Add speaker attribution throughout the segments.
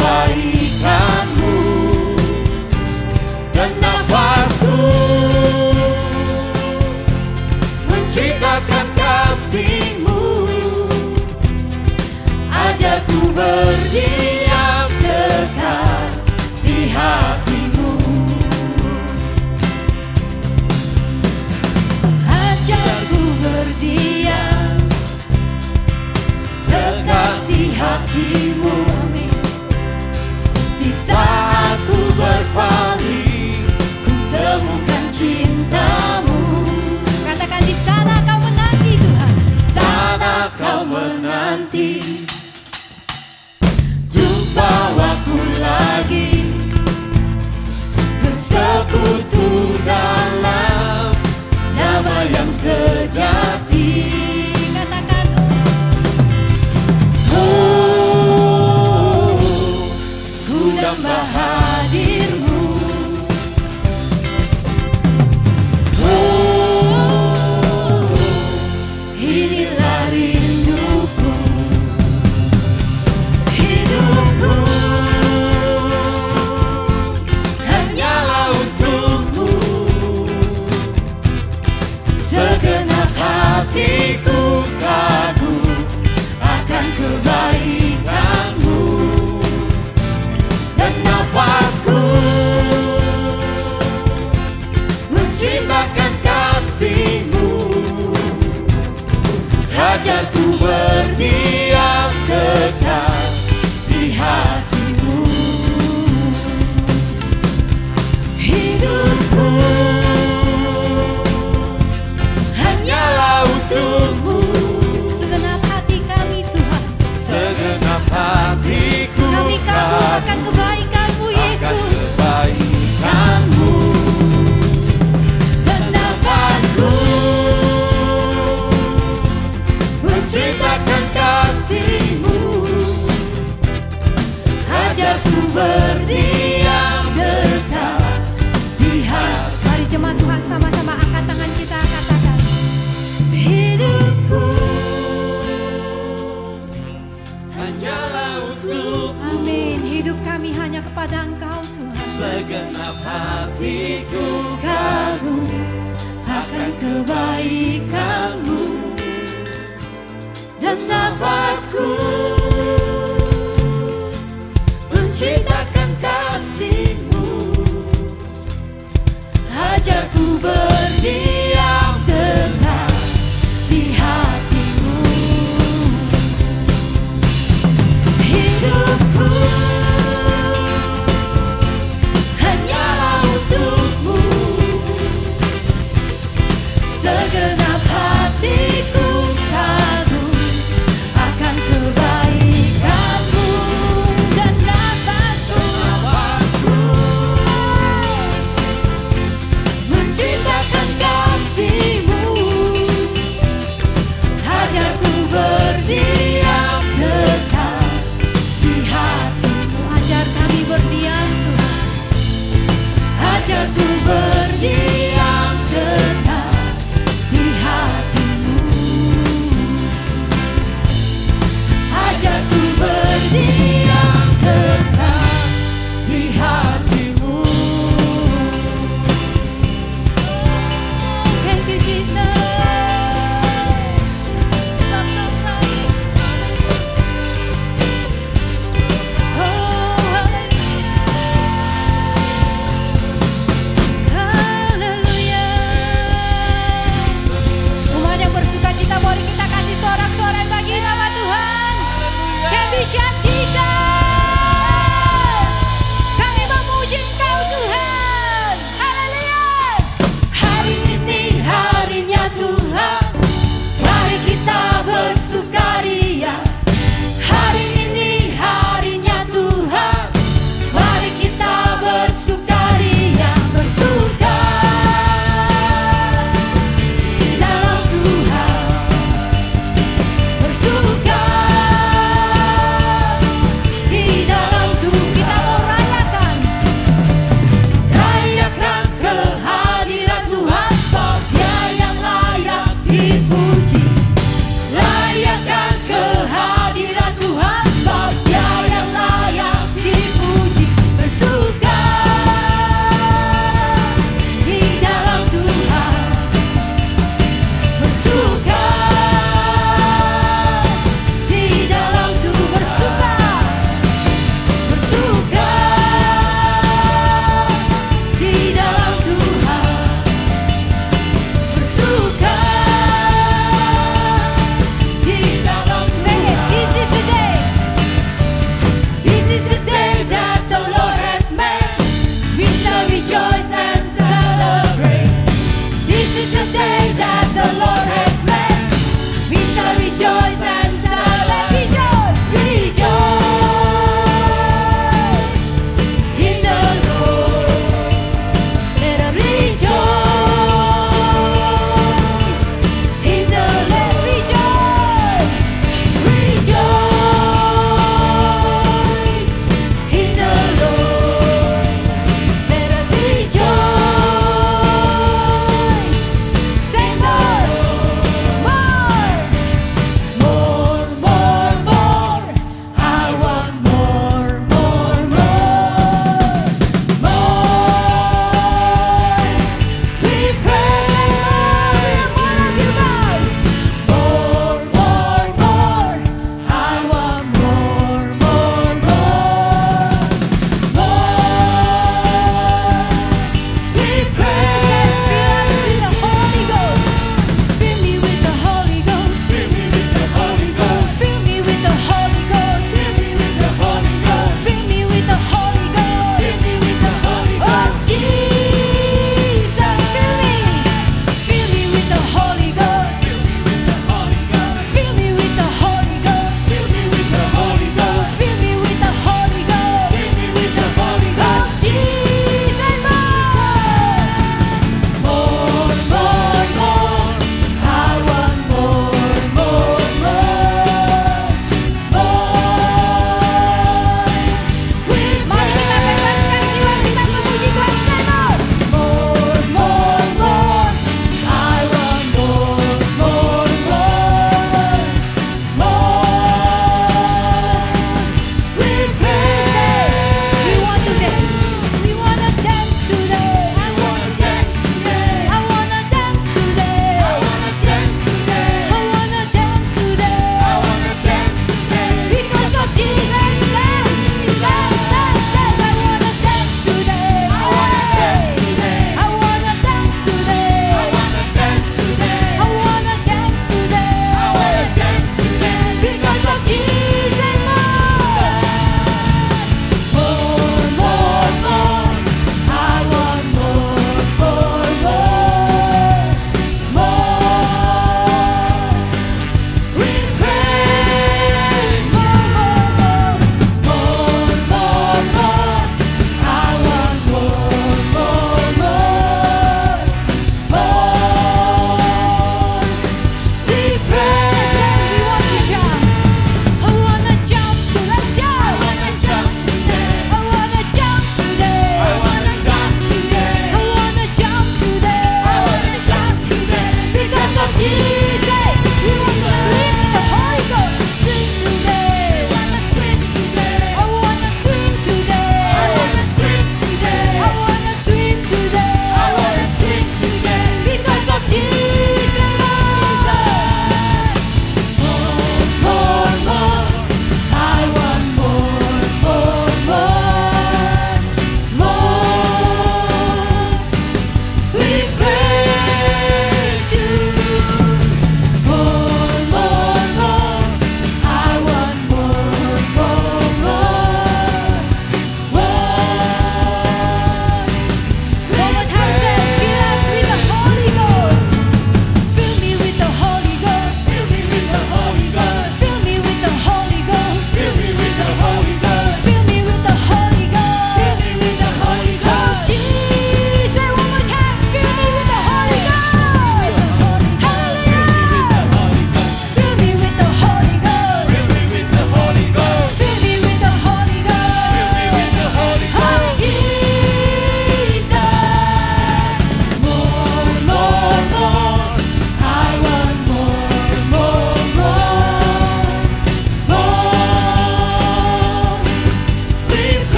Speaker 1: kebaikan-Mu, dan nafasku menceritakan kasih-Mu. Ajak ku berdiam dekat di hati-Mu. Ajak ku berdiam dekat di hati-Mu. Di saat ku berpaling, ku temukan cinta-Mu.
Speaker 2: Katakan, di sana Kau menanti Tuhan.
Speaker 1: Sana Kau menanti, bawaku lagi bersekutu dalam damai yang sejati.
Speaker 2: Katakan,
Speaker 1: oh, ku damba hadir-Mu. Oh, inilah rinduku. Hidupku hanyalah untuk-Mu. Segenap hatiku kagum akan kebaikan-Mu, dan nafasku mencintakan kasih-Mu. Ajar ku berdiam dekat di hati-Mu. Hidupku hanyalah untuk-Mu.
Speaker 2: segenap hati kami Tuhan,
Speaker 1: Segenap hatiku
Speaker 2: kami kagum akan kebaikan-Mu
Speaker 1: akan
Speaker 2: Yesus.
Speaker 1: kebaikan-Mu, dan nafasku menceritakan kasih-Mu. Ajar ku berdiam dekat di hati.
Speaker 2: Mari jemaat Tuhan sama-sama angkat tangan kita, katakan,
Speaker 1: Hidupku hanyalah untuk
Speaker 2: amin. Hidup kami hanya kepada Engkau Tuhan.
Speaker 1: segenap hatiku kagum akan kebaikan-Mu, dan nafasku menceritakan kasih-Mu. Ajar ku berdiam dekat di hati-Mu. Hidupku hanyalah untuk-Mu. Segenap hatiku kagum akan kebaikan-Mu, dan nafasku menceritakan kasih-Mu.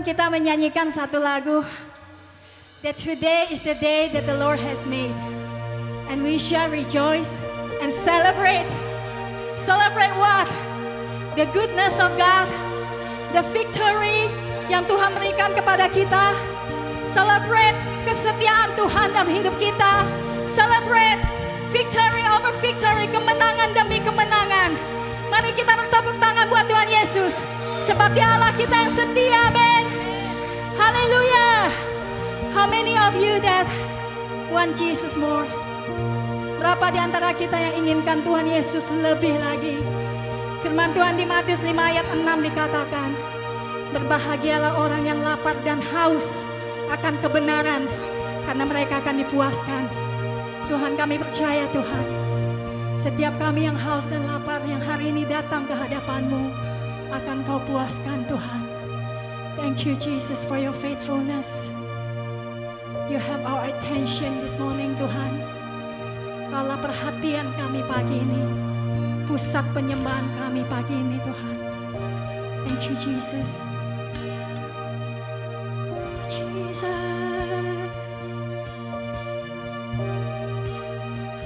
Speaker 2: sebelum kita menyanyikan satu lagu, that today is the day that the Lord has made, and we shall rejoice and celebrate. Celebrate what? The goodness of God, the victory yang Tuhan berikan kepada kita. Celebrate kesetiaan Tuhan dalam hidup kita. Celebrate victory over victory, kemenangan demi kemenangan. Mari kita bertepuk tangan buat Tuhan Yesus, sebab Dia Allah kita yang setia. Amen. Haleluya. How many of you that want Jesus more? Berapa di antara kita yang inginkan Tuhan Yesus lebih lagi? Firman Tuhan di Matius 5 ayat 6 dikatakan, berbahagialah orang yang lapar dan haus akan kebenaran, karena mereka akan dipuaskan. Tuhan, kami percaya Tuhan, setiap kami yang haus dan lapar yang hari ini datang ke hadapan-Mu, akan Kau puaskan Tuhan. Thank you Jesus for your faithfulness. You have our attention this morning Tuhan. Kaulah perhatian kami pagi ini, pusat penyembahan kami pagi ini Tuhan. Thank you Jesus. Jesus.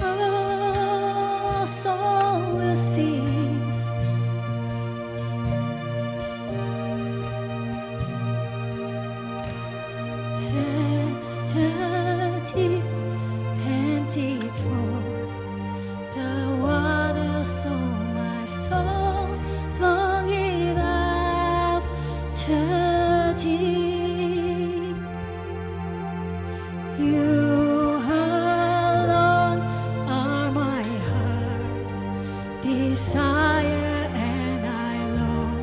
Speaker 2: Oh, soul will sing. Yesterday panted for the water, so my soul longing after Thee. You alone are my heart's desire, and I long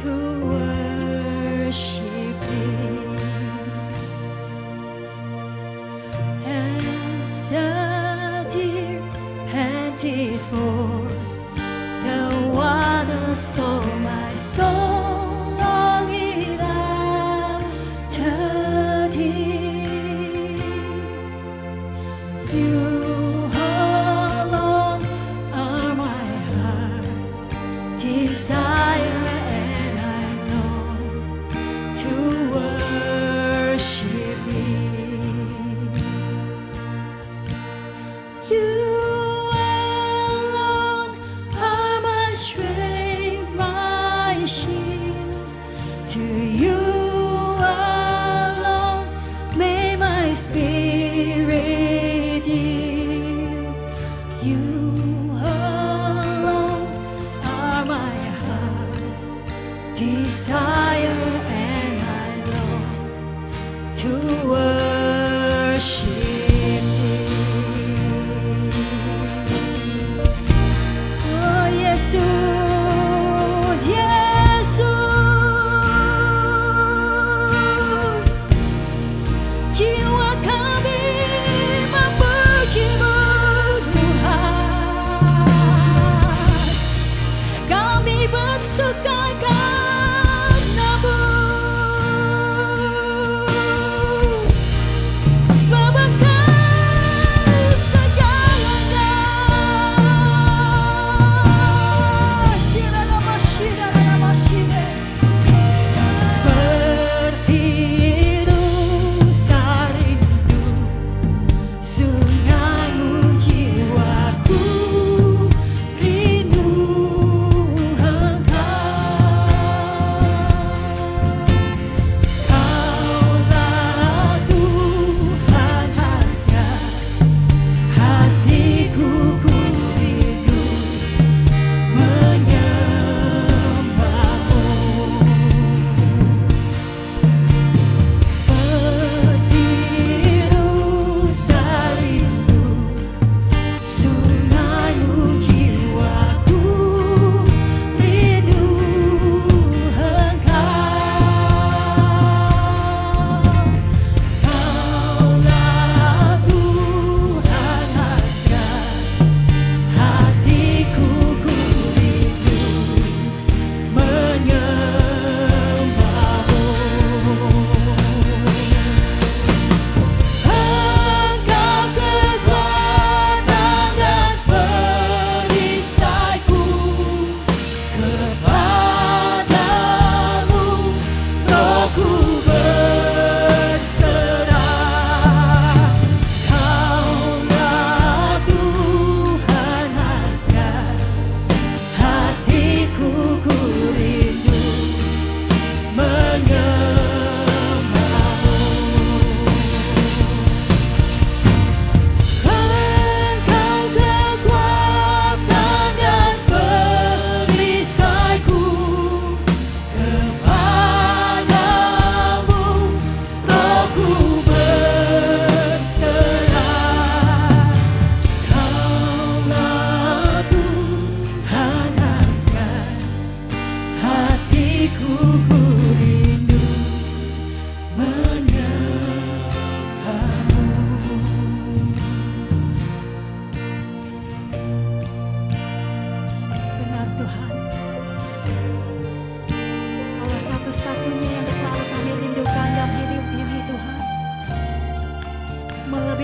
Speaker 2: to worship Thee. As the deer panted for the water, so my soul longing after Thee. You alone are my heart's desire, and I long to worship Thee. You alone are my strength, my shield. To You alone may my spirit yield. You alone are my heart's desire, and I long to worship Thee. Oh Yesus, Yesus, jiwa kami memuji-Mu Tuhan. Kami bersuka karena-Mu, sebab Engkau segalanya. Seperti Yerusalem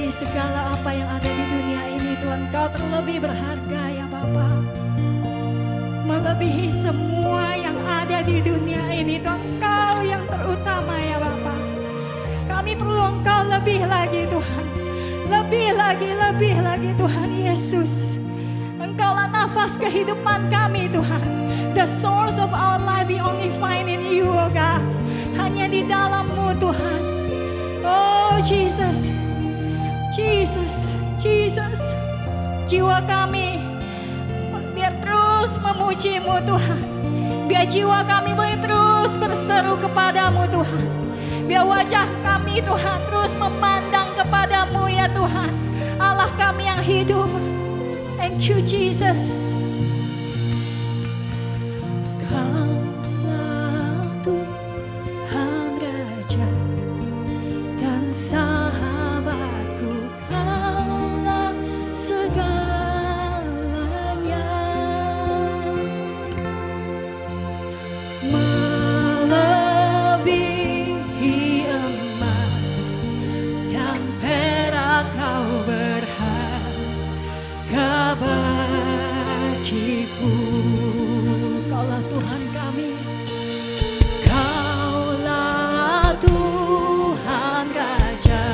Speaker 2: melebihi segala apa yang ada di dunia ini Tuhan. Engkau terlebih berharga ya Bapa, melebihi semua yang ada di dunia ini Tuhan. Engkau yang terutama ya Bapa. Kami perlu Engkau lebih lagi Tuhan, lebih lagi Tuhan Yesus. Engkaulah nafas kehidupan kami Tuhan. The source of our life we only find in you oh God. Hanya di dalam-Mu Tuhan. Oh Jesus, Jesus, Jesus. Jiwa kami biar terus memuji-Mu Tuhan. Biar jiwa kami boleh terus berseru kepadamu Tuhan. Biar wajah kami Tuhan terus memandang kepadamu ya Tuhan, Allah kami yang hidup. Thank you Jesus. Kaulah Tuhan Raja dan sahabatku, Kaulah segalanya. Melebihi emas dan perak Kau berharga bagiku. Kaulah Tuhan kami, Kaulah Tuhan Raja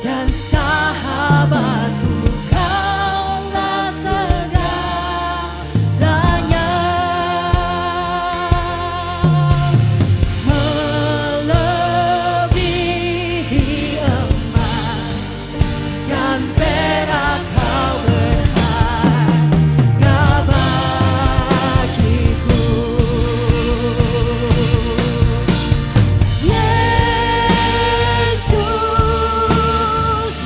Speaker 2: dan sahabatku, Kaulah segalanya. Melebihi emas dan perak Kau berharga bagiku. Yesus,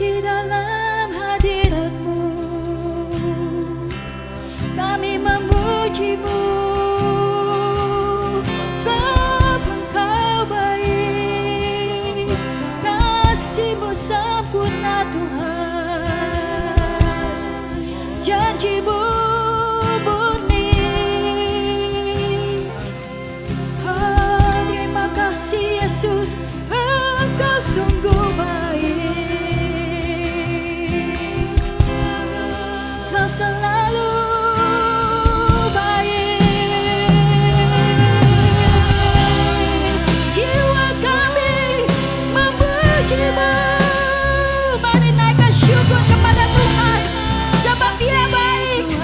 Speaker 2: di dalam hadirat-Mu. Kami memuji-Mu, sebab Engkau baik, kasih-Mu sempurna Tuhan, janji-Mu murni. Terima kasih Yesus, Engkau sungguh baik, Kau selalu baik. Jiwa kami memuji-Mu. Mari naikkan syukur kepada Tuhan, sebab Dia baik.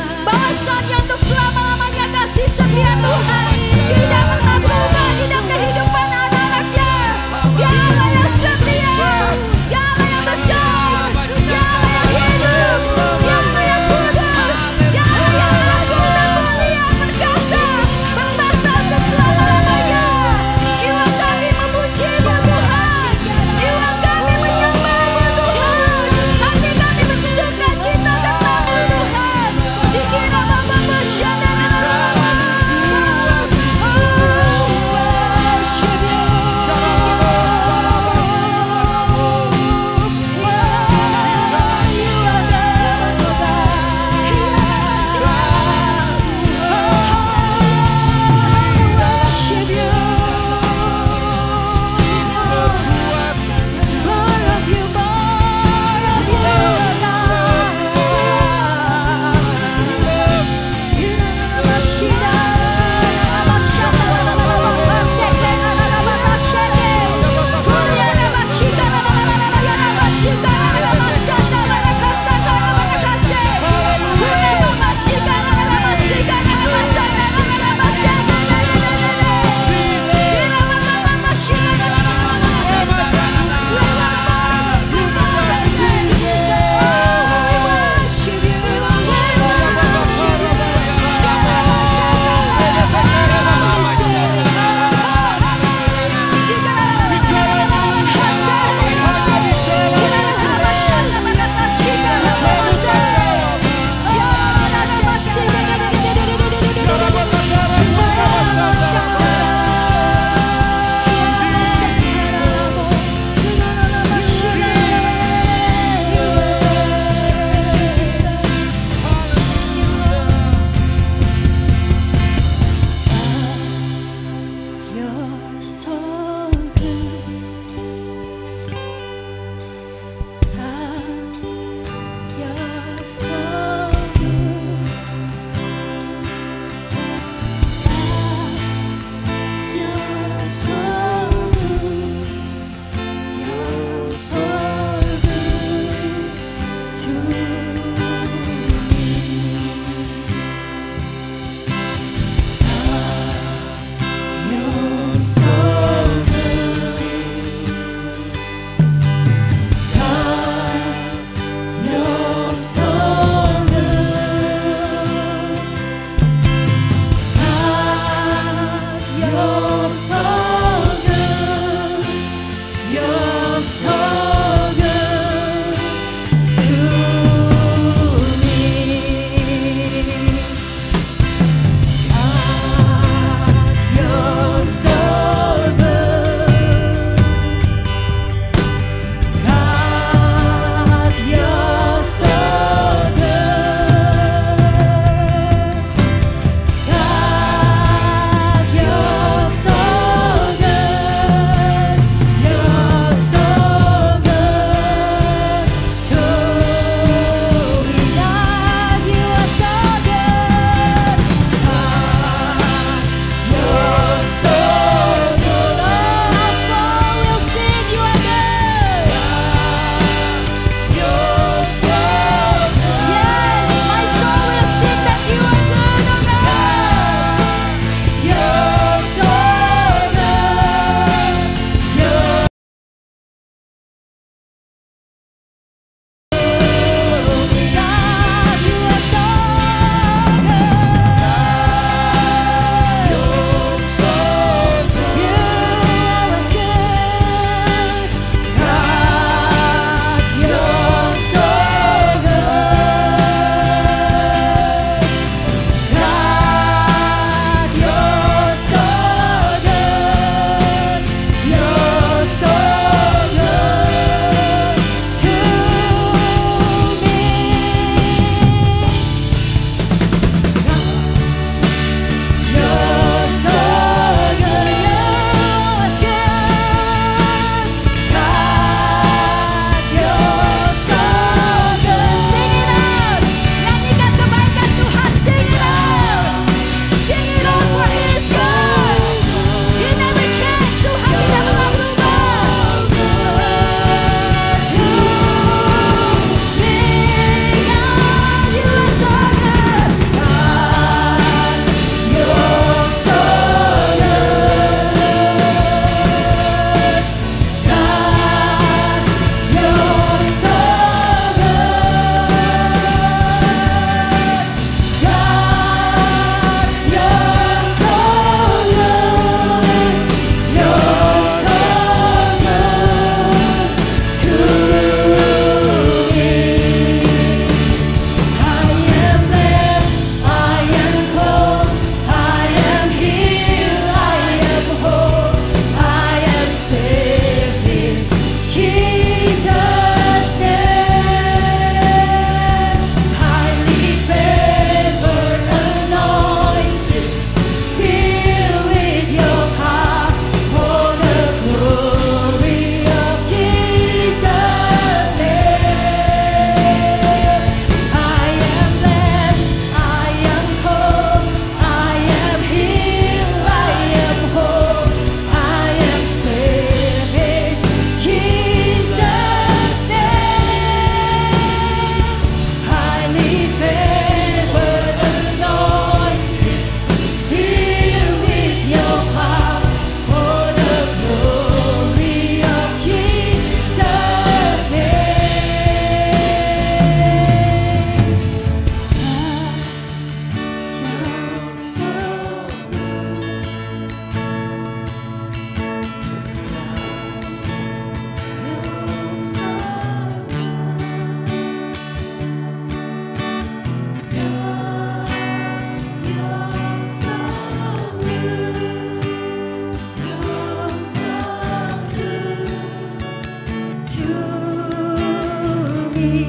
Speaker 1: You're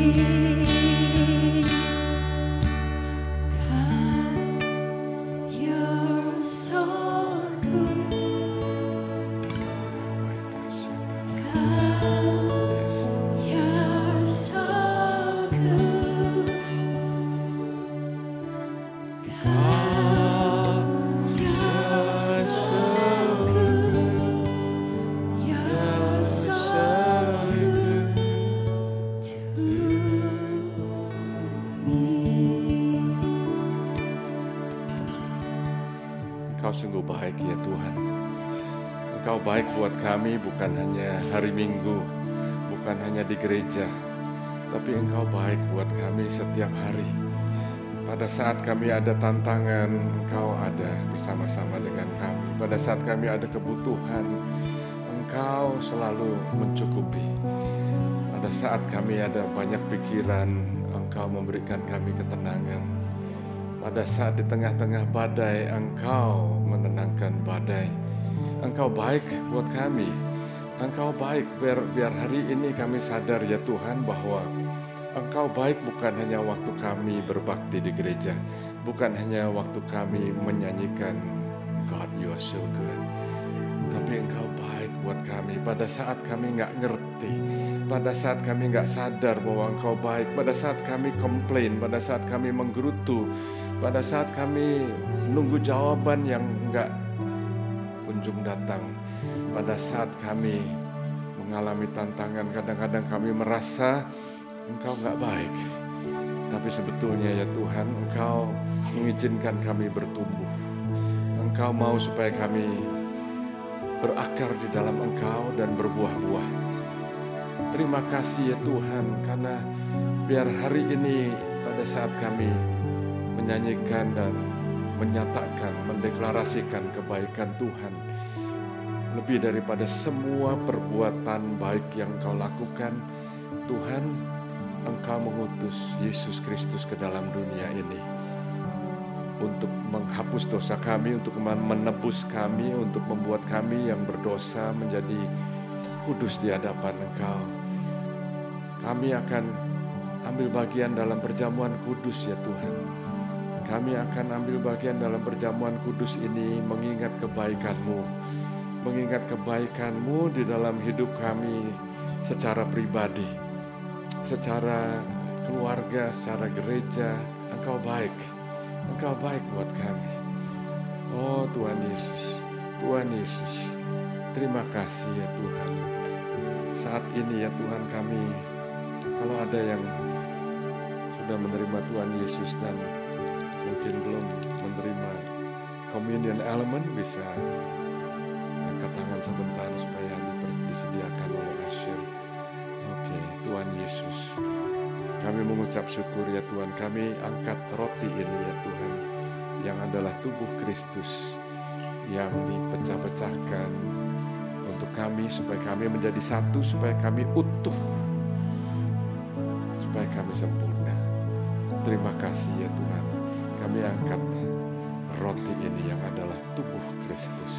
Speaker 1: so good. You're so good. You're so good. You're so good to me.
Speaker 3: Engkau sungguh baik ya Tuhan. Engkau baik buat kami bukan hanya hari Minggu, bukan hanya di gereja, tapi Engkau baik buat kami setiap hari. Pada saat kami ada tantangan, Engkau ada bersama-sama dengan kami. Pada saat kami ada kebutuhan, Engkau selalu mencukupi. Pada saat kami ada banyak pikiran, Engkau memberikan kami ketenangan. Pada saat di tengah-tengah badai, Engkau menenangkan badai. Engkau baik buat kami. Engkau baik biar hari ini kami sadar ya Tuhan bahwa Engkau baik bukan hanya waktu kami berbakti di gereja, bukan hanya waktu kami menyanyikan God You Are So Good, tapi Engkau baik buat kami pada saat kami nggak ngerti, pada saat kami nggak sadar bahwa Engkau baik, pada saat kami komplain, pada saat kami menggerutu, pada saat kami nunggu jawaban yang nggak kunjung datang, pada saat kami mengalami tantangan, kadang-kadang kami merasa Engkau nggak baik. Tapi sebetulnya ya Tuhan, Engkau mengizinkan kami bertumbuh. Engkau mau supaya kami berakar di dalam Engkau dan berbuah-buah. Terima kasih ya Tuhan, karena biar hari ini pada saat kami menyanyikan dan menyatakan, mendeklarasikan kebaikan Tuhan, lebih daripada semua perbuatan baik yang Engkau lakukan, Tuhan, Engkau mengutus Yesus Kristus ke dalam dunia ini untuk menghapus dosa kami, untuk menebus kami, untuk membuat kami yang berdosa menjadi kudus di hadapan Engkau. Kami akan ambil bagian dalam perjamuan kudus ya Tuhan. Kami akan ambil bagian dalam perjamuan kudus ini mengingat kebaikan-Mu, mengingat kebaikan-Mu di dalam hidup kami secara pribadi, secara keluarga, secara gereja. Engkau baik. Engkau baik buat kami. Oh Tuhan Yesus, Tuhan Yesus, terima kasih ya Tuhan. Saat ini ya Tuhan kami, kalau ada yang sudah menerima Tuhan Yesus dan mungkin belum menerima communion element, bisa angkat tangan sebentar supaya disediakan oleh Asyir. Oke, Tuhan Yesus, kami mengucap syukur ya Tuhan. Kami angkat roti ini ya Tuhan, yang adalah tubuh Kristus yang dipecah-pecahkan untuk kami, supaya kami menjadi satu, supaya kami utuh, supaya kami sempurna. Terima kasih ya Tuhan. Kami angkat roti ini yang adalah tubuh Kristus.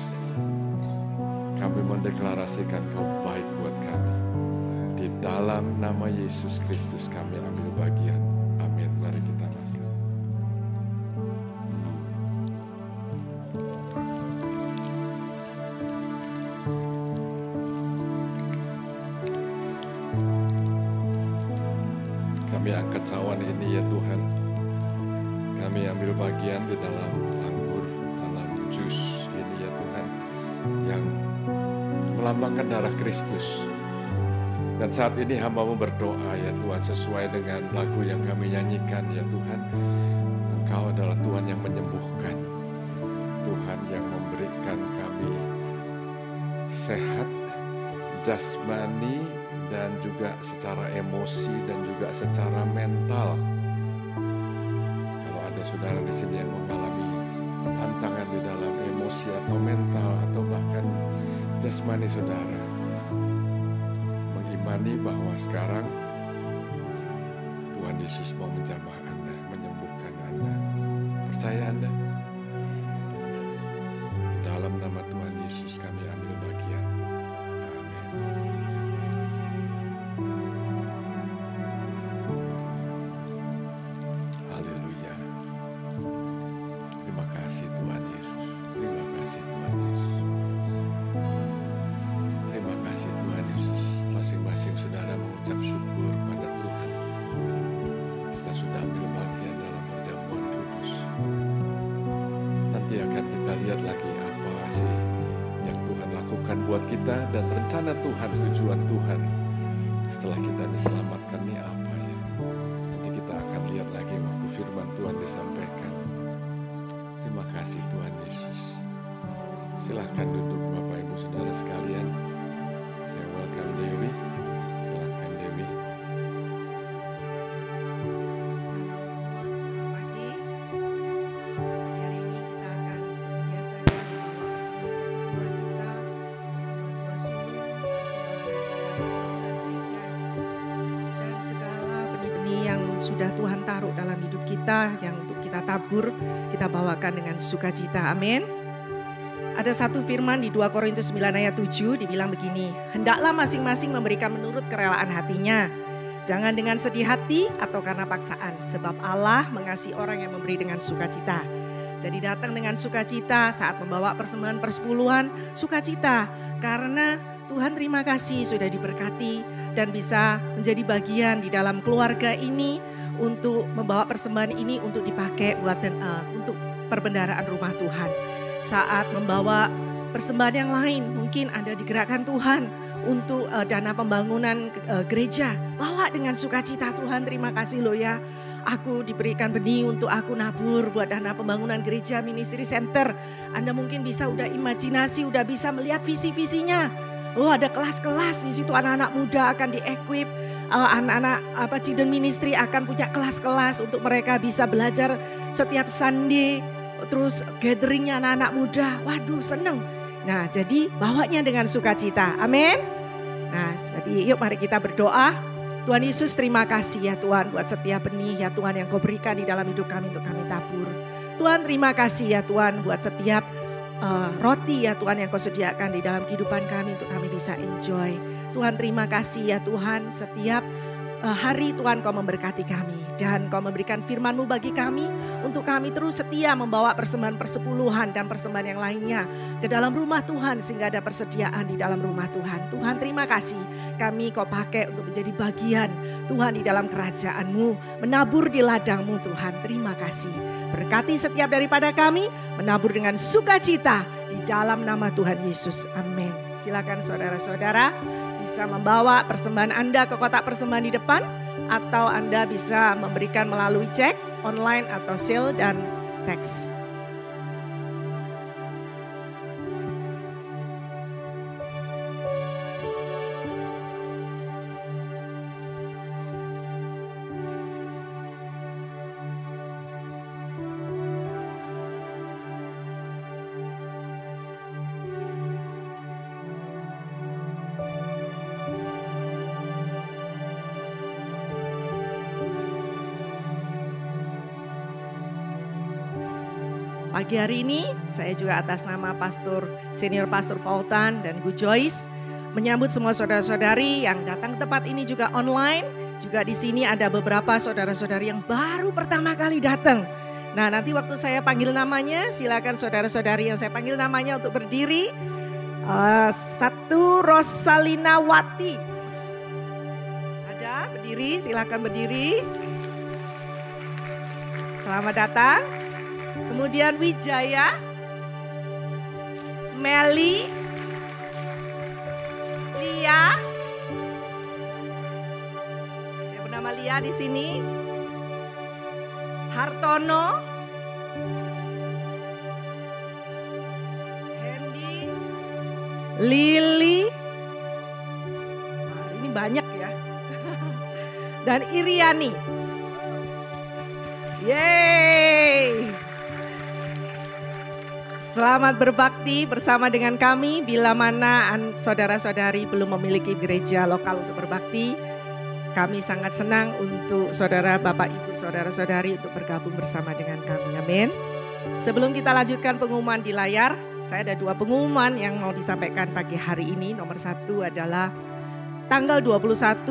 Speaker 3: Kami mendeklarasikan Kau baik buat kami. Di dalam nama Yesus Kristus kami ambil bagian. Amin. Mari kita makan. Kami angkat cawan ini ya Tuhan. Kami ambil bagian di dalam anggur, dalam jus ini ya Tuhan, yang melambangkan darah Kristus. Dan saat ini hamba-Mu berdoa ya Tuhan, sesuai dengan lagu yang kami nyanyikan ya Tuhan. Engkau adalah Tuhan yang menyembuhkan, Tuhan yang memberikan kami sehat jasmani dan juga secara emosi dan juga secara mental. Kalau ada saudara di sini yang mengalami tantangan di dalam emosi atau mental atau bahkan jasmani saudara, mengimani bahwa sekarang Tuhan Yesus mau menjamah Anda, menyembuhkan Anda. Percaya Anda? Dalam nama Tuhan Yesus kami ambil bagian. Amin. lihat lagi apa sih yang Tuhan lakukan buat kita dan rencana Tuhan, tujuan Tuhan setelah kita diselamatkan ini apa ya. Nanti kita akan lihat lagi waktu firman Tuhan disampaikan. Terima kasih Tuhan Yesus. Silahkan duduk Bapak Ibu Saudara sekalian. Saya welcome Dewi. Silahkan Dewi.
Speaker 4: Selamat pagi. Hari ini kita akan seperti biasanya membawa persembahan-persembahan kita, persembahan buah sulung, persembahan bangunan gereja, dan segala benih-benih yang sudah Tuhan taruh dalam hidup kita, yang untuk kita tabur, kita bawakan dengan sukacita. Amin. Ada satu firman di 2 Korintus 9 ayat 7 dibilang begini, hendaklah masing-masing memberikan menurut kerelaan hatinya. Jangan dengan sedih hati atau karena paksaan, sebab Allah mengasihi orang yang memberi dengan sukacita. Jadi datang dengan sukacita saat membawa persembahan persepuluhan, sukacita. Karena Tuhan terima kasih sudah diberkati dan bisa menjadi bagian di dalam keluarga ini untuk membawa persembahan ini untuk dipakai buat untuk perbendaharaan rumah Tuhan. Saat membawa persembahan yang lain, mungkin Anda digerakkan Tuhan untuk dana pembangunan gereja. Bawa dengan sukacita, Tuhan terima kasih loh ya. Aku diberikan benih untuk aku nabur buat dana pembangunan gereja ministry center. Anda mungkin bisa udah imajinasi, udah bisa melihat visi-visinya. Oh ada kelas-kelas di situ, anak-anak muda akan di-equip. Anak-anak children ministry akan punya kelas-kelas untuk mereka bisa belajar setiap Sunday. Terus gatheringnya anak-anak muda, waduh seneng. Nah jadi bawanya dengan sukacita, amin. Nah jadi yuk mari kita berdoa. Tuhan Yesus terima kasih ya Tuhan buat setiap benih ya Tuhan yang kau berikan di dalam hidup kami untuk kami tabur. Tuhan terima kasih ya Tuhan buat setiap roti ya Tuhan yang kau sediakan di dalam kehidupan kami untuk kami bisa enjoy. Tuhan terima kasih ya Tuhan setiap hari Tuhan kau memberkati kami dan kau memberikan firman-Mu bagi kami untuk kami terus setia membawa persembahan persepuluhan dan persembahan yang lainnya ke dalam rumah Tuhan sehingga ada persediaan di dalam rumah Tuhan. Tuhan terima kasih kami kau pakai untuk menjadi bagian Tuhan di dalam kerajaan-Mu, menabur di ladang-Mu Tuhan. Terima kasih. Berkati setiap daripada kami menabur dengan sukacita di dalam nama Tuhan Yesus. Amin. Silakan saudara-saudara bisa membawa persembahan Anda ke kotak persembahan di depan atau Anda bisa memberikan melalui cek, online atau seal dan teks. Pagi hari ini saya juga atas nama Senior Pastor Paul Tan dan Bu Joyce menyambut semua saudara-saudari yang datang ke tempat ini juga online. Juga di sini ada beberapa saudara-saudari yang baru pertama kali datang. Nah nanti waktu saya panggil namanya silakan saudara-saudari yang saya panggil namanya untuk berdiri. Satu Rosalina Wati. Ada berdiri, silakan berdiri. Selamat datang. Kemudian Wijaya, Meli, Lia, yang bernama Lia di sini, Hartono, Hendy, Lili, nah, ini banyak ya, dan Iriani. Yeay! Selamat berbakti bersama dengan kami bila mana saudara-saudari belum memiliki gereja lokal untuk berbakti. Kami sangat senang untuk saudara, bapak, ibu, saudara-saudari untuk bergabung bersama dengan kami. Amin. Sebelum kita lanjutkan pengumuman di layar, saya ada 2 pengumuman yang mau disampaikan pagi hari ini. Nomor 1 adalah tanggal 21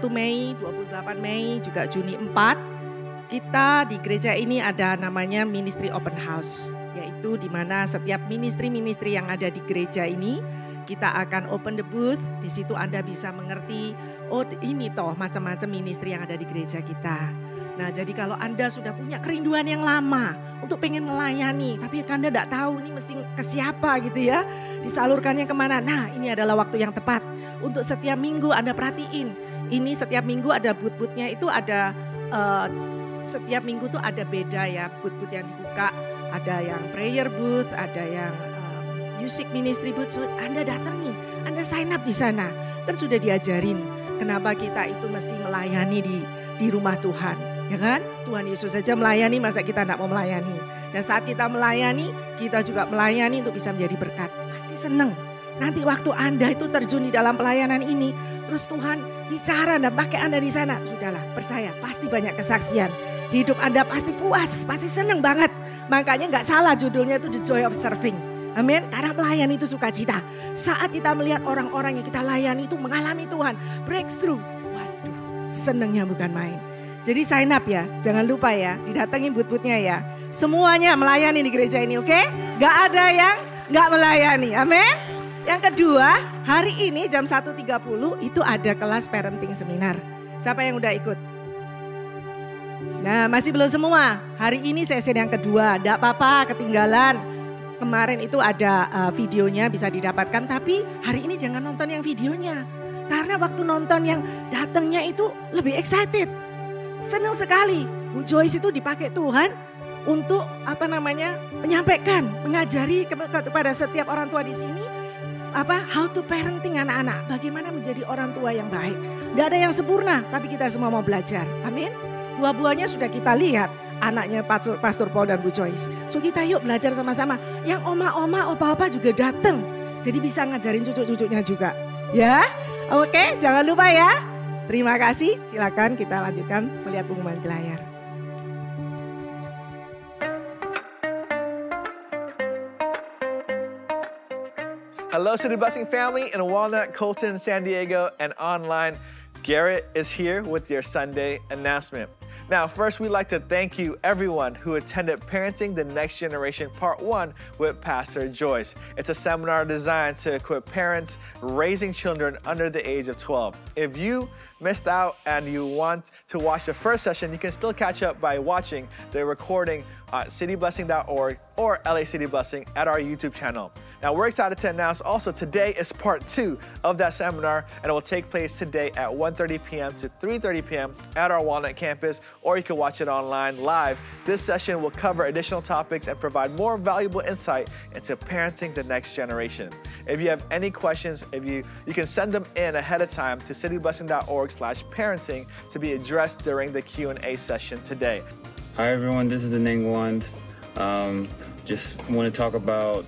Speaker 4: Mei, 28 Mei, juga Juni 4. Kita di gereja ini ada namanya Ministry Open House, yaitu di mana setiap ministry-ministry yang ada di gereja ini kita akan open the booth. Di situ Anda bisa mengerti, oh ini toh macam-macam ministry yang ada di gereja kita. Nah, jadi kalau Anda sudah punya kerinduan yang lama untuk pengen melayani, tapi Anda tidak tahu ini mesti ke siapa gitu ya, disalurkannya kemana. Nah, ini adalah waktu yang tepat untuk setiap minggu Anda perhatiin. Ini setiap minggu ada booth-boothnya itu ada, setiap minggu tuh ada beda ya booth-booth yang dibuka. Ada yang prayer booth, ada yang music ministry booth. So, Anda datangin, Anda sign up di sana. Kan sudah diajarin kenapa kita itu mesti melayani di rumah Tuhan. Ya kan? Tuhan Yesus saja melayani, masa kita tidak mau melayani. Dan saat kita melayani, kita juga melayani untuk bisa menjadi berkat. Pasti senang. Nanti waktu Anda itu terjun di dalam pelayanan ini, terus Tuhan bicara dan pakai Anda di sana. Sudahlah, percaya, pasti banyak kesaksian. Hidup Anda pasti puas, pasti senang banget. Makanya nggak salah judulnya itu The Joy of Serving. Amin. Karena melayani itu sukacita. Saat kita melihat orang-orang yang kita layani itu mengalami Tuhan, breakthrough. Waduh, senangnya bukan main. Jadi sign up ya, jangan lupa ya, didatengin booth-boothnya ya. Semuanya melayani di gereja ini, oke? Gak ada yang gak melayani, amin. Yang kedua, hari ini jam 1.30 itu ada kelas parenting seminar. Siapa yang udah ikut? Nah, masih belum semua. Hari ini sesi yang kedua, gak apa-apa ketinggalan. Kemarin itu ada videonya bisa didapatkan, tapi hari ini jangan nonton yang videonya. Karena waktu nonton yang datangnya itu lebih excited. Senang sekali, Bu Joyce itu dipakai Tuhan untuk menyampaikan, mengajari kepada setiap orang tua di sini how to parenting anak-anak, bagaimana menjadi orang tua yang baik. Tidak ada yang sempurna, tapi kita semua mau belajar. Amin. Buah-buahnya sudah kita lihat, anaknya Pastor Paul dan Bu Joyce. So kita yuk belajar sama-sama. Yang oma-oma, opa-opa juga datang, jadi bisa ngajarin cucu-cucunya juga. Ya, oke, jangan lupa ya. Terima kasih, silakan kita lanjutkan melihat pengumuman di layar.
Speaker 5: Hello, City Blessing family in Walnut, Colton, San Diego, and online. Garrett is here with your Sunday announcement. Now, first, we'd like to thank you, everyone who attended Parenting the Next Generation Part 1 with Pastor Joyce. It's a seminar designed to equip parents raising children under the age of 12. If you missed out and you want to watch the first session, you can still catch up by watching the recording at cityblessing.org or LA City Blessing at our YouTube channel. Now, we're excited to announce also today is part 2 of that seminar, and it will take place today at 1:30 p.m. to 3:30 p.m. at our Walnut campus, or you can watch it online live. This session will cover additional topics and provide more valuable insight into parenting the next generation. If you have any questions, you can send them in ahead of time to cityblessing.org/parenting to be addressed during the Q&A session today.
Speaker 6: Hi everyone, this is the Ning Wand. Just want to talk about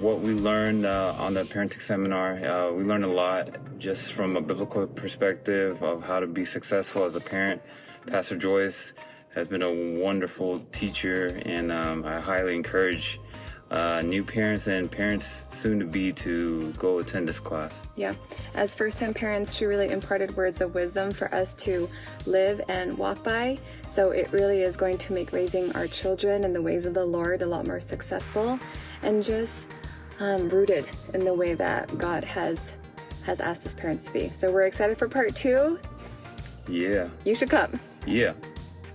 Speaker 6: what we learned on the parenting seminar. We learned a lot just from a biblical perspective of how to be successful as a parent. Pastor Joyce has been a wonderful teacher, and I highly encourage new parents and parents soon to be to go attend this class.
Speaker 7: Yeah, as first-time parents, she really imparted words of wisdom for us to live and walk by. So it really is going to make raising our children in the ways of the Lord a lot more successful, and just rooted in the way that God has asked us parents to be. So we're excited for part 2.
Speaker 6: Yeah.
Speaker 7: You should come.
Speaker 6: Yeah.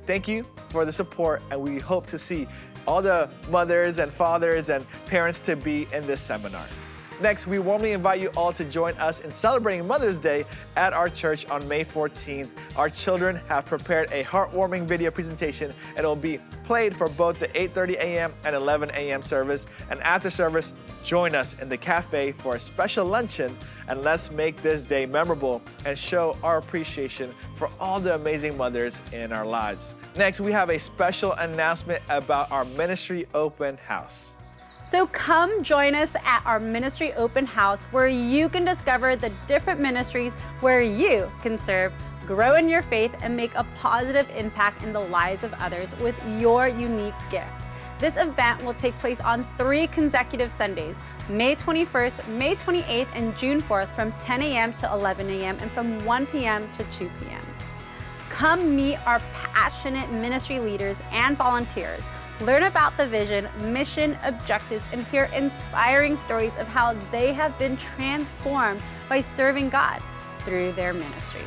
Speaker 5: Thank you for the support, and we hope to see all the mothers and fathers and parents to be in this seminar. Next, we warmly invite you all to join us in celebrating Mother's Day at our church on May 14th. Our children have prepared a heartwarming video presentation, and it will be played for both the 8:30 a.m. and 11 a.m. service. And after service, join us in the cafe for a special luncheon, and let's make this day memorable and show our appreciation for all the amazing mothers in our lives. Next, we have a special announcement about our Ministry Open House.
Speaker 8: So come join us at our Ministry Open House, where you can discover the different ministries where you can serve, grow in your faith, and make a positive impact in the lives of others with your unique gift. This event will take place on 3 consecutive Sundays, May 21st, May 28th, and June 4th from 10 a.m. to 11 a.m. and from 1 p.m. to 2 p.m. Come meet our passionate ministry leaders and volunteers. Learn about the vision, mission, objectives, and hear inspiring stories of how they have been transformed by serving God through their ministry.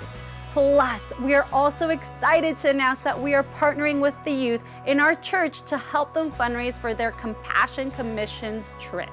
Speaker 8: Plus, we are also excited to announce that we are partnering with the youth in our church to help them fundraise for their Compassion Commissions trip.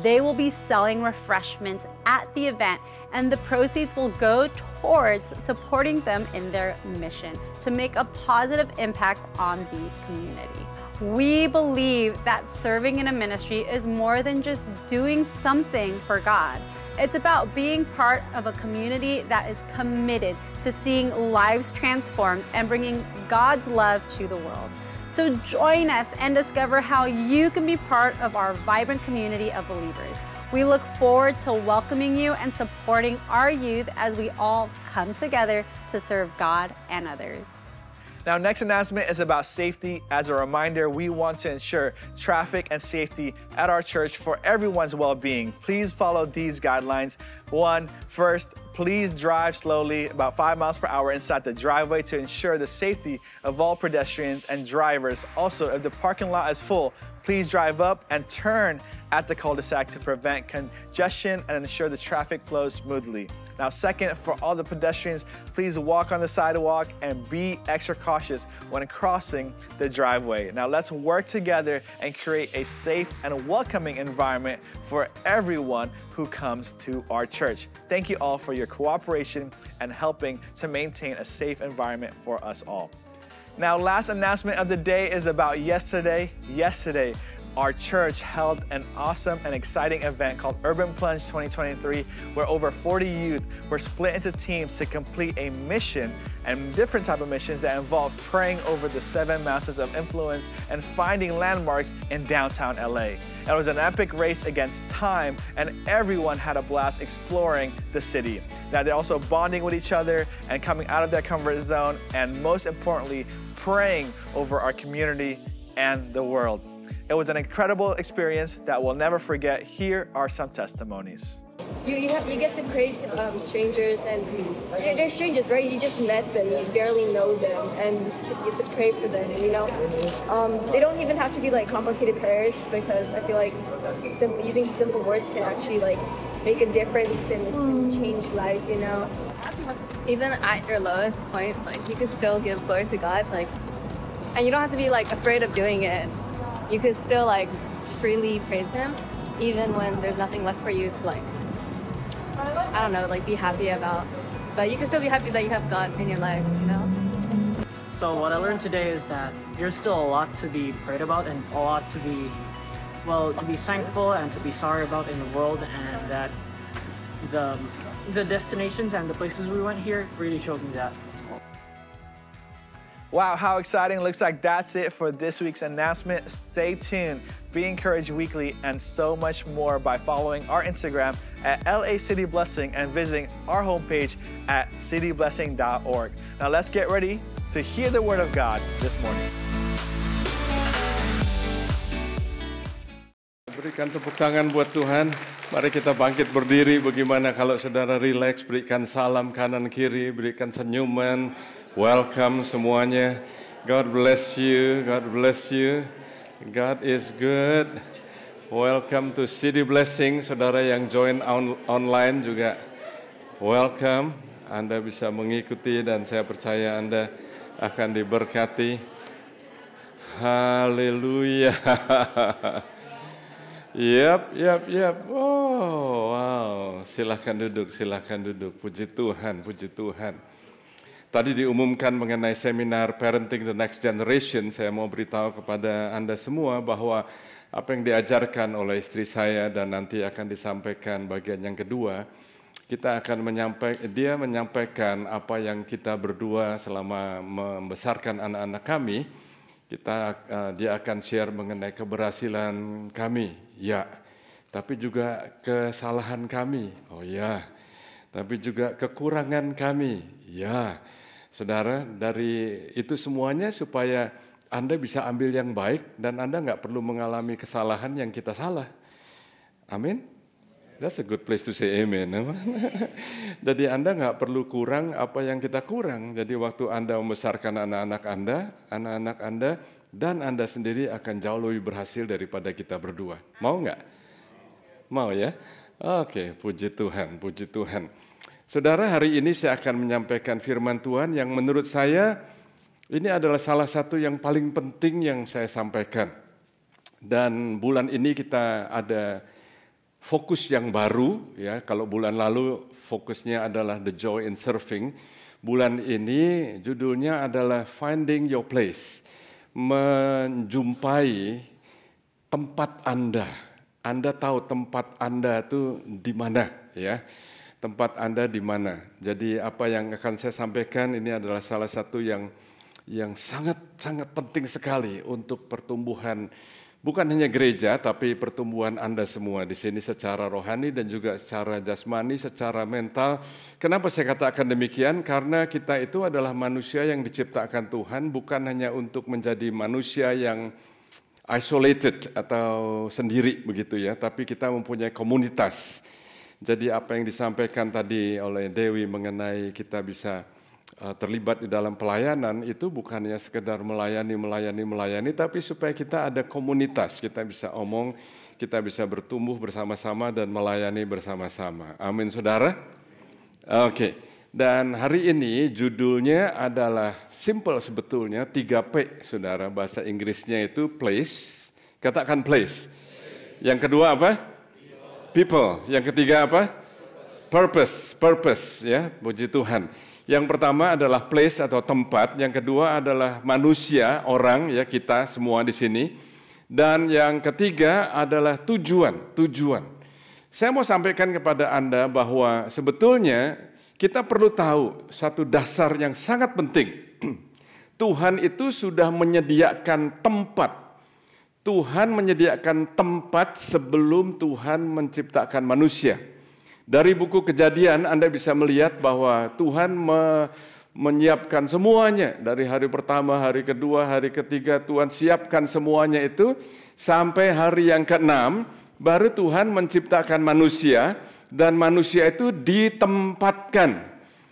Speaker 8: They will be selling refreshments at the event, and the proceeds will go towards supporting them in their mission to make a positive impact on the community. We believe that serving in a ministry is more than just doing something for God. It's about being part of a community that is committed to seeing lives transformed and bringing God's love to the world. So join us and discover how you can be part of our vibrant community of believers. We look forward to welcoming you and supporting our youth as we all come together to serve God and others.
Speaker 5: Now, next announcement is about safety. As a reminder, we want to ensure traffic and safety at our church for everyone's well-being. Please follow these guidelines. First, please drive slowly, about 5 miles per hour inside the driveway to ensure the safety of all pedestrians and drivers. Also, if the parking lot is full, please drive up and turn at the cul-de-sac to prevent congestion and ensure the traffic flows smoothly. Now, second, for all the pedestrians, please walk on the sidewalk and be extra cautious when crossing the driveway. Now, let's work together and create a safe and welcoming environment for everyone who comes to our church. Thank you all for your cooperation and helping to maintain a safe environment for us all. Now, last announcement of the day is about yesterday. Yesterday, our church held an awesome and exciting event called Urban Plunge 2023, where over 40 youth were split into teams to complete a mission and different type of missions that involve praying over the 7 mountains of influence and finding landmarks in downtown LA. It was an epic race against time, and everyone had a blast exploring the city. Now, they're also bonding with each other and coming out of their comfort zone, and most importantly, praying over our community and the world. It was an incredible experience that we'll never forget. Here are some testimonies.
Speaker 9: You get to pray to strangers, and they're strangers, right? You just met them, you barely know them, and you get to pray for them, you know? They don't even have to be like complicated prayers, because I feel like using simple words can actually like make a difference and it can change lives, you know?
Speaker 10: Even at your lowest point, like you could still give glory to God, like, and you don't have to be like afraid of doing it. You could still like freely praise Him, even when there's nothing left for you to like, I don't know, like be happy about. But you can still be happy that you have God in your life, you know?
Speaker 11: So what I learned today is that there's still a lot to be prayed about and a lot to be, well, to be thankful and to be sorry about in the world, and that the destinations and the places we went here really showed me that.
Speaker 5: Wow, how exciting. Looks like that's it for this week's announcement. Stay tuned, Be Encouraged Weekly, and so much more by following our Instagram at LA City Blessing and visiting our homepage at cityblessing.org. Now let's get ready to hear the Word of God this morning.
Speaker 3: Berikan tepuk tangan buat Tuhan. Mari kita bangkit berdiri. Bagaimana kalau saudara rileks, berikan salam kanan kiri, berikan senyuman. Welcome semuanya. God bless you. God bless you. God is good. Welcome to City Blessing. Saudara yang join online juga welcome. Anda bisa mengikuti dan saya percaya Anda akan diberkati. Haleluya. Yap. Oh, wow. Silakan duduk. Puji Tuhan. Tadi diumumkan mengenai seminar Parenting the Next Generation. Saya mau beritahu kepada Anda semua bahwa apa yang diajarkan oleh istri saya dan nanti akan disampaikan bagian yang kedua, dia menyampaikan apa yang kita berdua selama membesarkan anak-anak kami. Dia akan share mengenai keberhasilan kami, ya, tapi juga kesalahan kami, oh ya, tapi juga kekurangan kami, ya. Saudara, dari itu semuanya supaya Anda bisa ambil yang baik dan Anda nggak perlu mengalami kesalahan yang kita salah. Amin. That's a good place to say amen. Jadi Anda nggak perlu kurang apa yang kita kurang. Jadi waktu Anda membesarkan anak-anak Anda dan Anda sendiri akan jauh lebih berhasil daripada kita berdua. Mau nggak? Mau ya? Oke, puji Tuhan. Saudara, hari ini saya akan menyampaikan firman Tuhan yang menurut saya ini adalah salah satu yang paling penting yang saya sampaikan. Dan bulan ini kita ada fokus yang baru, ya. Kalau bulan lalu fokusnya adalah The Joy in Serving. Bulan ini judulnya adalah Finding Your Place, menjumpai tempat Anda. Anda tahu tempat Anda itu di mana, ya? Tempat Anda di mana. Jadi apa yang akan saya sampaikan ini adalah salah satu yang sangat penting sekali untuk pertumbuhan bukan hanya gereja, tapi pertumbuhan Anda semua di sini secara rohani dan juga secara jasmani, secara mental. Kenapa saya katakan demikian? Karena kita itu adalah manusia yang diciptakan Tuhan, bukan hanya untuk menjadi manusia yang isolated atau sendiri begitu ya, tapi kita mempunyai komunitas. Jadi apa yang disampaikan tadi oleh Dewi mengenai kita bisa terlibat di dalam pelayanan itu bukannya sekedar melayani, tapi supaya kita ada komunitas, kita bisa omong, kita bisa bertumbuh bersama-sama dan melayani bersama-sama. Amin, saudara. Oke. Dan hari ini judulnya adalah simple sebetulnya, 3P, saudara. Bahasa Inggrisnya itu place. Katakan place. Yang kedua apa? People. Yang ketiga apa? Purpose, ya, puji Tuhan. Yang pertama adalah place atau tempat, yang kedua adalah manusia, orang, ya, kita semua di sini. Dan yang ketiga adalah tujuan. Saya mau sampaikan kepada Anda bahwa sebetulnya kita perlu tahu satu dasar yang sangat penting. Tuhan itu sudah menyediakan tempat. Tuhan menyediakan tempat sebelum Tuhan menciptakan manusia. Dari buku Kejadian Anda bisa melihat bahwa Tuhan menyiapkan semuanya. Dari hari pertama, hari kedua, hari ketiga Tuhan siapkan semuanya itu. Sampai hari yang ke-6 baru Tuhan menciptakan manusia. Dan manusia itu ditempatkan.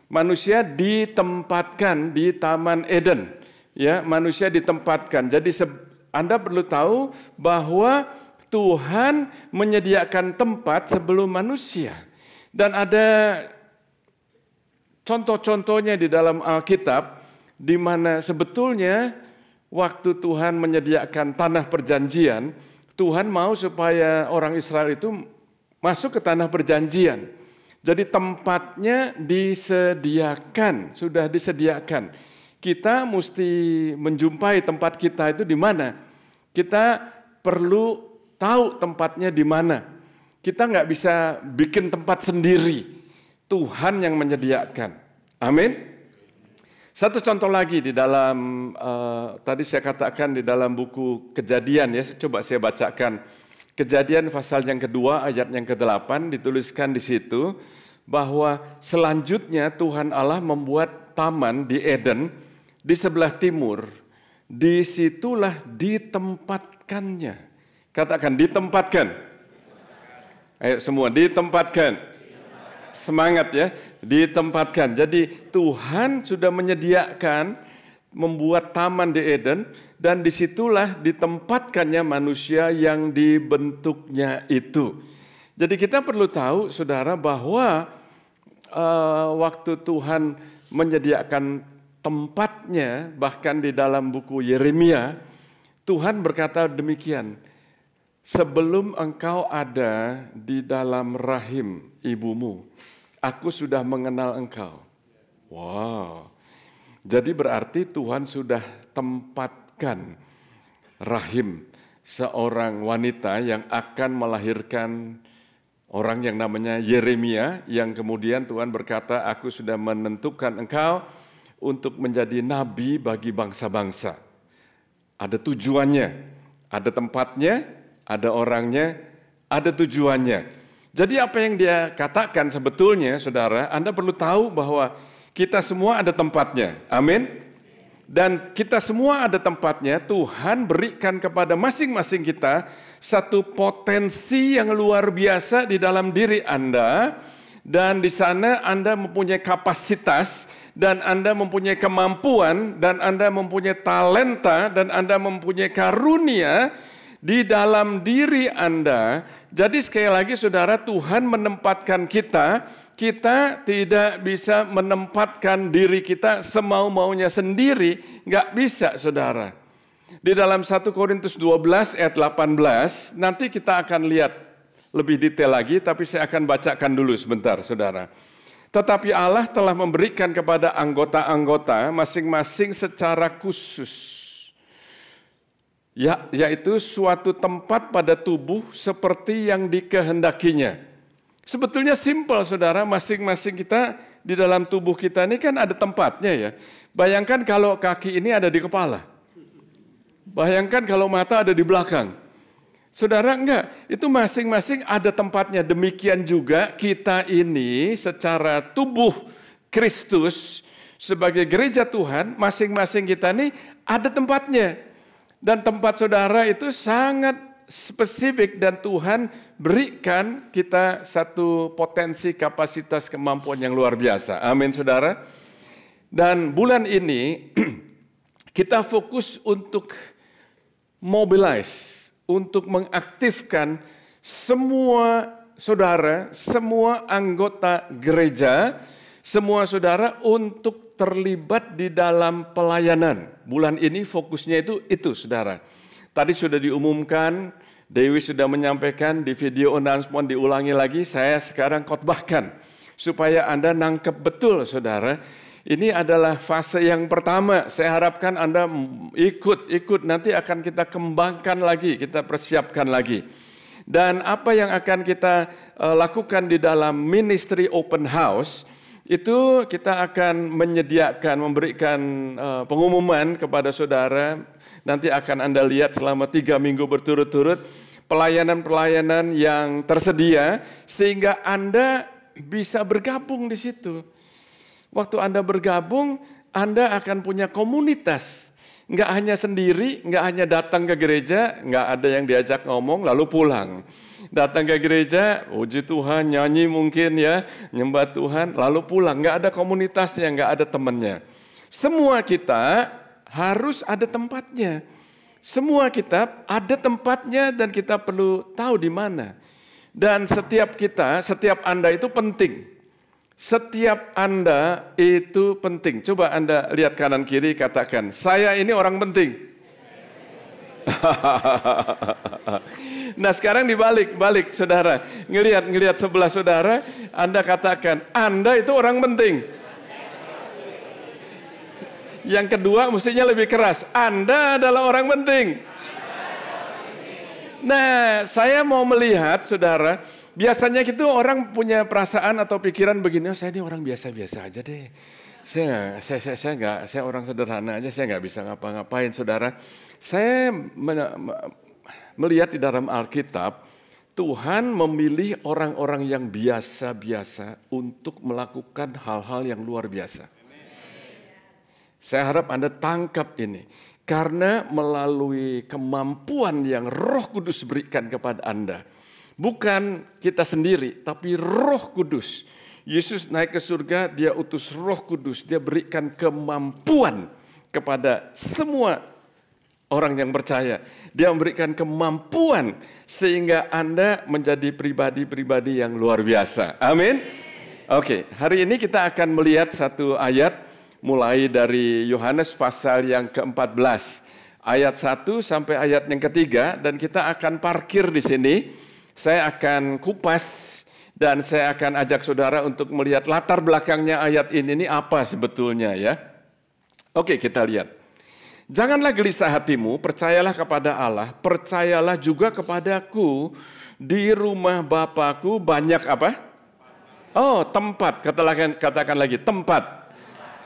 Speaker 3: Manusia ditempatkan di Taman Eden. Ya, manusia ditempatkan. Jadi Anda perlu tahu bahwa Tuhan menyediakan tempat sebelum manusia. Dan ada contoh-contohnya di dalam Alkitab, di mana sebetulnya waktu Tuhan menyediakan tanah perjanjian, Tuhan mau supaya orang Israel itu masuk ke tanah perjanjian. Jadi tempatnya disediakan, sudah disediakan. Kita mesti menjumpai tempat kita itu di mana. Kita perlu tahu tempatnya di mana. Kita nggak bisa bikin tempat sendiri. Tuhan yang menyediakan. Amin. Satu contoh lagi di dalam, tadi saya katakan di dalam buku Kejadian, ya, coba saya bacakan. Kejadian pasal yang kedua ayat yang ke-8 dituliskan di situ bahwa selanjutnya Tuhan Allah membuat taman di Eden di sebelah timur, disitulah ditempatkannya. Katakan ditempatkan. Ayo semua ditempatkan. Semangat ya, ditempatkan. Jadi Tuhan sudah menyediakan membuat taman di Eden dan disitulah ditempatkannya manusia yang dibentuknya itu. Jadi kita perlu tahu saudara bahwa waktu Tuhan menyediakan tempatnya, bahkan di dalam buku Yeremia, Tuhan berkata demikian, sebelum engkau ada di dalam rahim ibumu, aku sudah mengenal engkau. Wow, jadi berarti Tuhan sudah tempatkan rahim seorang wanita yang akan melahirkan orang yang namanya Yeremia, yang kemudian Tuhan berkata, aku sudah menentukan engkau untuk menjadi nabi bagi bangsa-bangsa. Ada tujuannya, ada tempatnya, ada orangnya, ada tujuannya. Jadi apa yang dia katakan sebetulnya, saudara, Anda perlu tahu bahwa kita semua ada tempatnya. Amin. Dan kita semua ada tempatnya. Tuhan berikan kepada masing-masing kita satu potensi yang luar biasa di dalam diri Anda. Dan di sana Anda mempunyai kapasitas, dan Anda mempunyai kemampuan, dan Anda mempunyai talenta, dan Anda mempunyai karunia di dalam diri Anda. Jadi sekali lagi saudara, Tuhan menempatkan kita kita tidak bisa menempatkan diri kita semau-maunya sendiri, nggak bisa saudara. Di dalam 1 Korintus 12 ayat 18, nanti kita akan lihat lebih detail lagi, tapi saya akan bacakan dulu sebentar saudara. Tetapi Allah telah memberikan kepada anggota-anggota masing-masing secara khusus. Yaitu suatu tempat pada tubuh seperti yang dikehendakinya. Sebetulnya simpel saudara, masing-masing kita di dalam tubuh kita ini kan ada tempatnya ya. Bayangkan kalau kaki ini ada di kepala. Bayangkan kalau mata ada di belakang. Saudara enggak, itu masing-masing ada tempatnya. Demikian juga kita ini secara tubuh Kristus sebagai gereja Tuhan, masing-masing kita ini ada tempatnya. Dan tempat saudara itu sangat spesifik dan Tuhan berikan kita satu potensi, kapasitas, kemampuan yang luar biasa. Amin saudara. Dan bulan ini kita fokus untuk mobilize, untuk mengaktifkan semua saudara, semua anggota gereja, semua saudara untuk terlibat di dalam pelayanan. Bulan ini fokusnya itu saudara. Tadi sudah diumumkan, Dewi sudah menyampaikan di video announcement, diulangi lagi, saya sekarang khotbahkan. Supaya Anda nangkep betul saudara. Ini adalah fase yang pertama, saya harapkan Anda ikut, nanti akan kita kembangkan lagi, kita persiapkan lagi. Dan apa yang akan kita lakukan di dalam ministry open house, itu kita akan menyediakan, memberikan pengumuman kepada saudara. Nanti akan Anda lihat selama 3 minggu berturut-turut pelayanan-pelayanan yang tersedia sehingga Anda bisa bergabung di situ. Waktu Anda bergabung, Anda akan punya komunitas. Nggak hanya sendiri, nggak hanya datang ke gereja, nggak ada yang diajak ngomong lalu pulang. Datang ke gereja, puji Tuhan, nyanyi mungkin ya, nyembah Tuhan, lalu pulang. Nggak ada komunitasnya, nggak ada temannya. Semua kita harus ada tempatnya. Semua kita ada tempatnya dan kita perlu tahu di mana. Dan setiap kita, setiap Anda itu penting. Setiap Anda itu penting. Coba Anda lihat kanan kiri, katakan, saya ini orang penting. Nah sekarang dibalik saudara. Ngelihat sebelah saudara, Anda katakan, Anda itu orang penting. Yang kedua mestinya lebih keras, Anda adalah orang penting. Nah saya mau melihat saudara, biasanya gitu orang punya perasaan atau pikiran begini, oh, saya ini orang biasa-biasa aja deh. Saya orang sederhana aja, saya nggak bisa ngapa-ngapain saudara. Saya melihat di dalam Alkitab, Tuhan memilih orang-orang yang biasa-biasa untuk melakukan hal-hal yang luar biasa. Saya harap Anda tangkap ini. Karena melalui kemampuan yang Roh Kudus berikan kepada Anda. Bukan kita sendiri, tapi Roh Kudus. Yesus naik ke surga, dia utus Roh Kudus. Dia berikan kemampuan kepada semua orang yang percaya. Dia memberikan kemampuan sehingga Anda menjadi pribadi-pribadi yang luar biasa. Amin. Oke, hari ini kita akan melihat satu ayat mulai dari Yohanes pasal yang ke-14. Ayat 1 sampai ayat yang ketiga dan kita akan parkir di sini. Saya akan kupas dan saya akan ajak saudara untuk melihat latar belakangnya ayat ini apa sebetulnya ya. Oke, kita lihat. Janganlah gelisah hatimu, percayalah kepada Allah, percayalah juga kepadaku. Di rumah Bapakku banyak apa? Oh, tempat. Katakan lagi, tempat.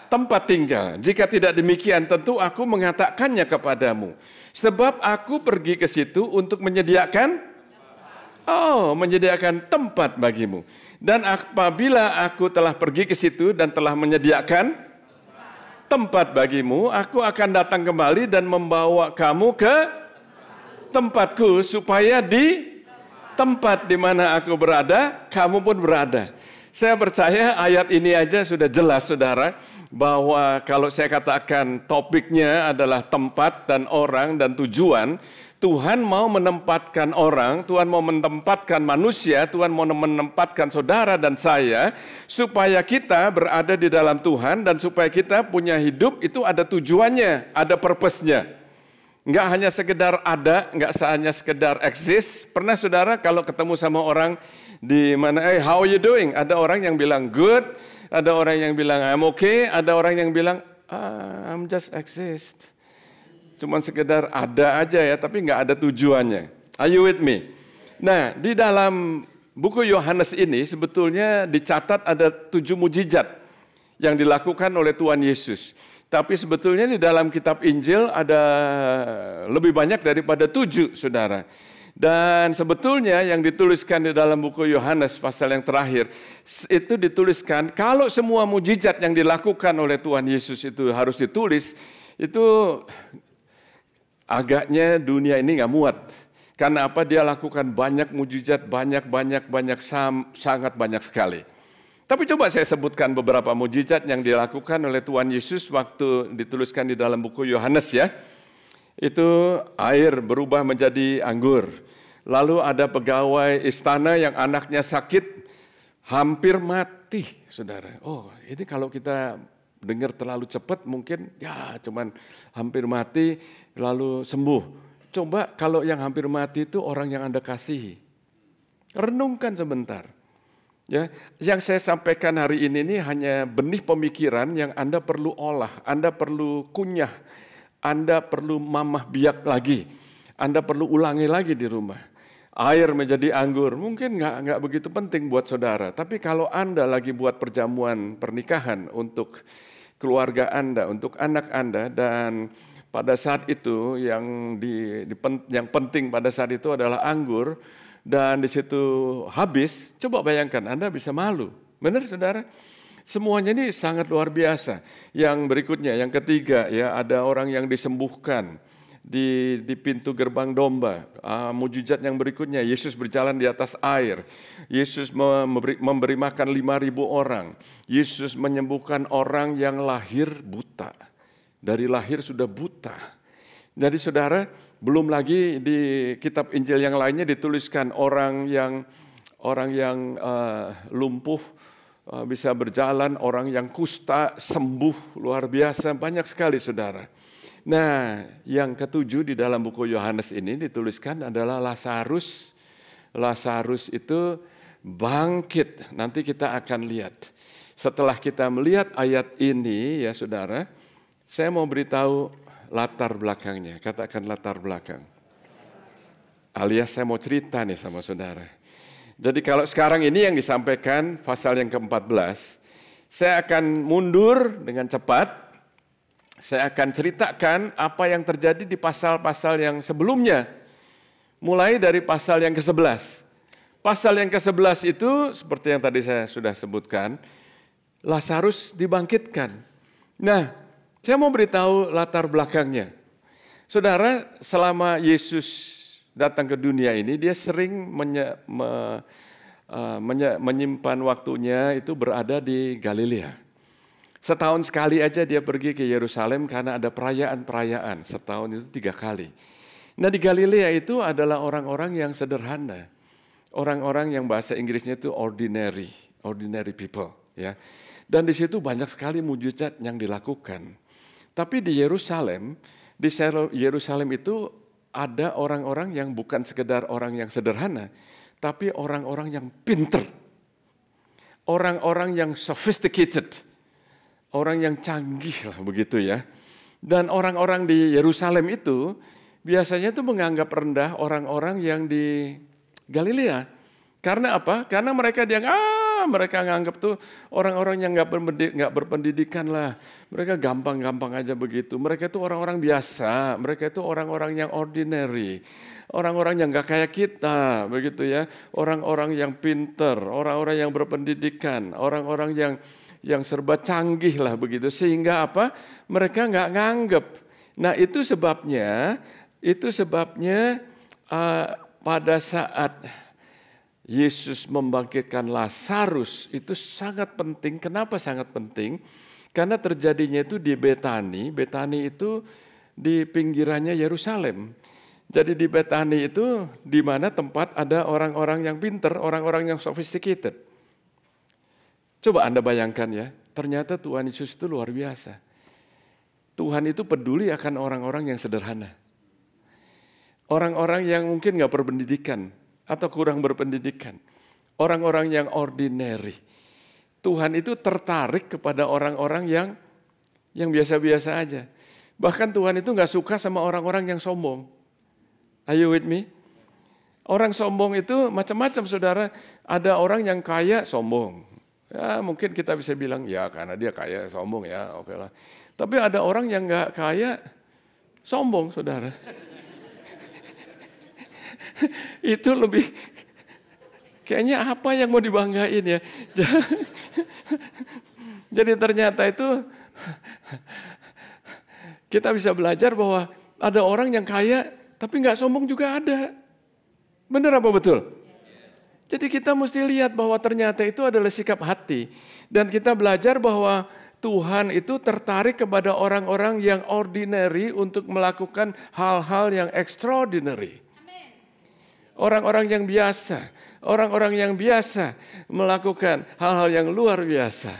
Speaker 3: Tempat tinggal. Jika tidak demikian, tentu aku mengatakannya kepadamu. Sebab aku pergi ke situ untuk menyediakan tempat bagimu. Dan apabila aku telah pergi ke situ dan telah menyediakan tempat bagimu, aku akan datang kembali dan membawa kamu ke tempatku, supaya di tempat di mana aku berada, kamu pun berada. Saya percaya ayat ini aja sudah jelas saudara, bahwa kalau saya katakan topiknya adalah tempat dan orang dan tujuan, Tuhan mau menempatkan orang, Tuhan mau menempatkan manusia, Tuhan mau menempatkan saudara dan saya, supaya kita berada di dalam Tuhan dan supaya kita punya hidup itu ada tujuannya, ada purpose-nya. Enggak hanya sekedar ada, enggak hanya sekedar exist. Pernah saudara kalau ketemu sama orang di mana, how are you doing? Ada orang yang bilang good, ada orang yang bilang I'm okay, ada orang yang bilang I'm just exist. Cuman sekedar ada aja ya, tapi enggak ada tujuannya. Are you with me? Nah, di dalam buku Yohanes ini sebetulnya dicatat ada 7 mujizat yang dilakukan oleh Tuhan Yesus. Tapi sebetulnya di dalam kitab Injil ada lebih banyak daripada 7, saudara. Dan sebetulnya yang dituliskan di dalam buku Yohanes pasal yang terakhir, itu dituliskan kalau semua mujizat yang dilakukan oleh Tuhan Yesus itu harus ditulis, itu agaknya dunia ini nggak muat. Karena apa? Dia lakukan banyak mujizat, sangat banyak sekali. Tapi coba saya sebutkan beberapa mujizat yang dilakukan oleh Tuhan Yesus waktu dituliskan di dalam buku Yohanes ya. Itu air berubah menjadi anggur. Lalu ada pegawai istana yang anaknya sakit hampir mati, saudara. Oh, ini kalau kita dengar terlalu cepat mungkin ya cuman hampir mati lalu sembuh. Coba kalau yang hampir mati itu orang yang Anda kasihi. Renungkan sebentar. Ya, yang saya sampaikan hari ini hanya benih pemikiran yang Anda perlu olah, Anda perlu kunyah, Anda perlu mamah biak lagi, Anda perlu ulangi lagi di rumah. Air menjadi anggur, mungkin nggak begitu penting buat saudara, tapi kalau Anda lagi buat perjamuan pernikahan untuk keluarga Anda, untuk anak Anda, dan pada saat itu yang penting pada saat itu adalah anggur, dan di situ habis, coba bayangkan Anda bisa malu. Benar saudara? Semuanya ini sangat luar biasa. Yang berikutnya, yang ketiga ya, ada orang yang disembuhkan di pintu gerbang domba. Mujizat yang berikutnya, Yesus berjalan di atas air. Yesus memberi makan 5.000 orang. Yesus menyembuhkan orang yang lahir buta. Dari lahir sudah buta. Jadi saudara, belum lagi di kitab Injil yang lainnya dituliskan orang yang lumpuh bisa berjalan, orang yang kusta sembuh, luar biasa, banyak sekali saudara. Nah, yang ketujuh di dalam buku Yohanes ini dituliskan adalah Lazarus. Lazarus itu bangkit, nanti kita akan lihat. Setelah kita melihat ayat ini ya saudara, saya mau beritahu latar belakangnya, katakan latar belakang. Alias saya mau cerita nih sama saudara. Jadi kalau sekarang ini yang disampaikan pasal yang ke-14, saya akan mundur dengan cepat. Saya akan ceritakan apa yang terjadi di pasal-pasal yang sebelumnya. Mulai dari pasal yang ke-11. Pasal yang ke-11 itu seperti yang tadi saya sudah sebutkan, Lazarus dibangkitkan. Nah, saya mau beritahu latar belakangnya. Saudara, selama Yesus datang ke dunia ini, dia sering menyimpan waktunya itu berada di Galilea. Setahun sekali aja dia pergi ke Yerusalem karena ada perayaan-perayaan. Setahun itu 3 kali. Nah di Galilea itu adalah orang-orang yang sederhana. Orang-orang yang bahasa Inggrisnya itu ordinary people. Ya. Dan di situ banyak sekali mujizat yang dilakukan. Tapi di Yerusalem itu ada orang-orang yang bukan sekedar orang yang sederhana, tapi orang-orang yang pinter, orang-orang yang sophisticated, orang yang canggih lah begitu ya. Dan orang-orang di Yerusalem itu biasanya tuh menganggap rendah orang-orang yang di Galilea. Karena apa? Karena mereka mereka nganggap tuh orang-orang yang nggak berpendidikan lah. Mereka gampang-gampang aja begitu. Mereka itu orang-orang biasa. Mereka itu orang-orang yang ordinary. Orang-orang yang nggak kayak kita, begitu ya. Orang-orang yang pinter, orang-orang yang berpendidikan, orang-orang yang serba canggih lah begitu. Sehingga apa? Mereka nggak nganggap. Nah itu sebabnya pada saat Yesus membangkitkan Lazarus itu sangat penting. Kenapa sangat penting? Karena terjadinya itu di Betani. Betani itu di pinggirannya Yerusalem. Jadi di Betani itu di mana tempat ada orang-orang yang pinter, orang-orang yang sophisticated. Coba Anda bayangkan ya, ternyata Tuhan Yesus itu luar biasa. Tuhan itu peduli akan orang-orang yang sederhana. Orang-orang yang mungkin nggak berpendidikan atau kurang berpendidikan. Orang-orang yang ordinary. Tuhan itu tertarik kepada orang-orang yang biasa-biasa aja. Bahkan Tuhan itu nggak suka sama orang-orang yang sombong. Are you with me? Orang sombong itu macam-macam saudara. Ada orang yang kaya sombong. Ya mungkin kita bisa bilang ya karena dia kaya sombong ya oke lah. Tapi ada orang yang nggak kaya sombong saudara. Itu lebih kayaknya apa yang mau dibanggain ya. Jadi ternyata itu kita bisa belajar bahwa ada orang yang kaya tapi nggak sombong juga ada. Benar apa betul? Jadi kita mesti lihat bahwa ternyata itu adalah sikap hati. Dan kita belajar bahwa Tuhan itu tertarik kepada orang-orang yang ordinary untuk melakukan hal-hal yang extraordinary. Orang-orang yang biasa, melakukan hal-hal yang luar biasa.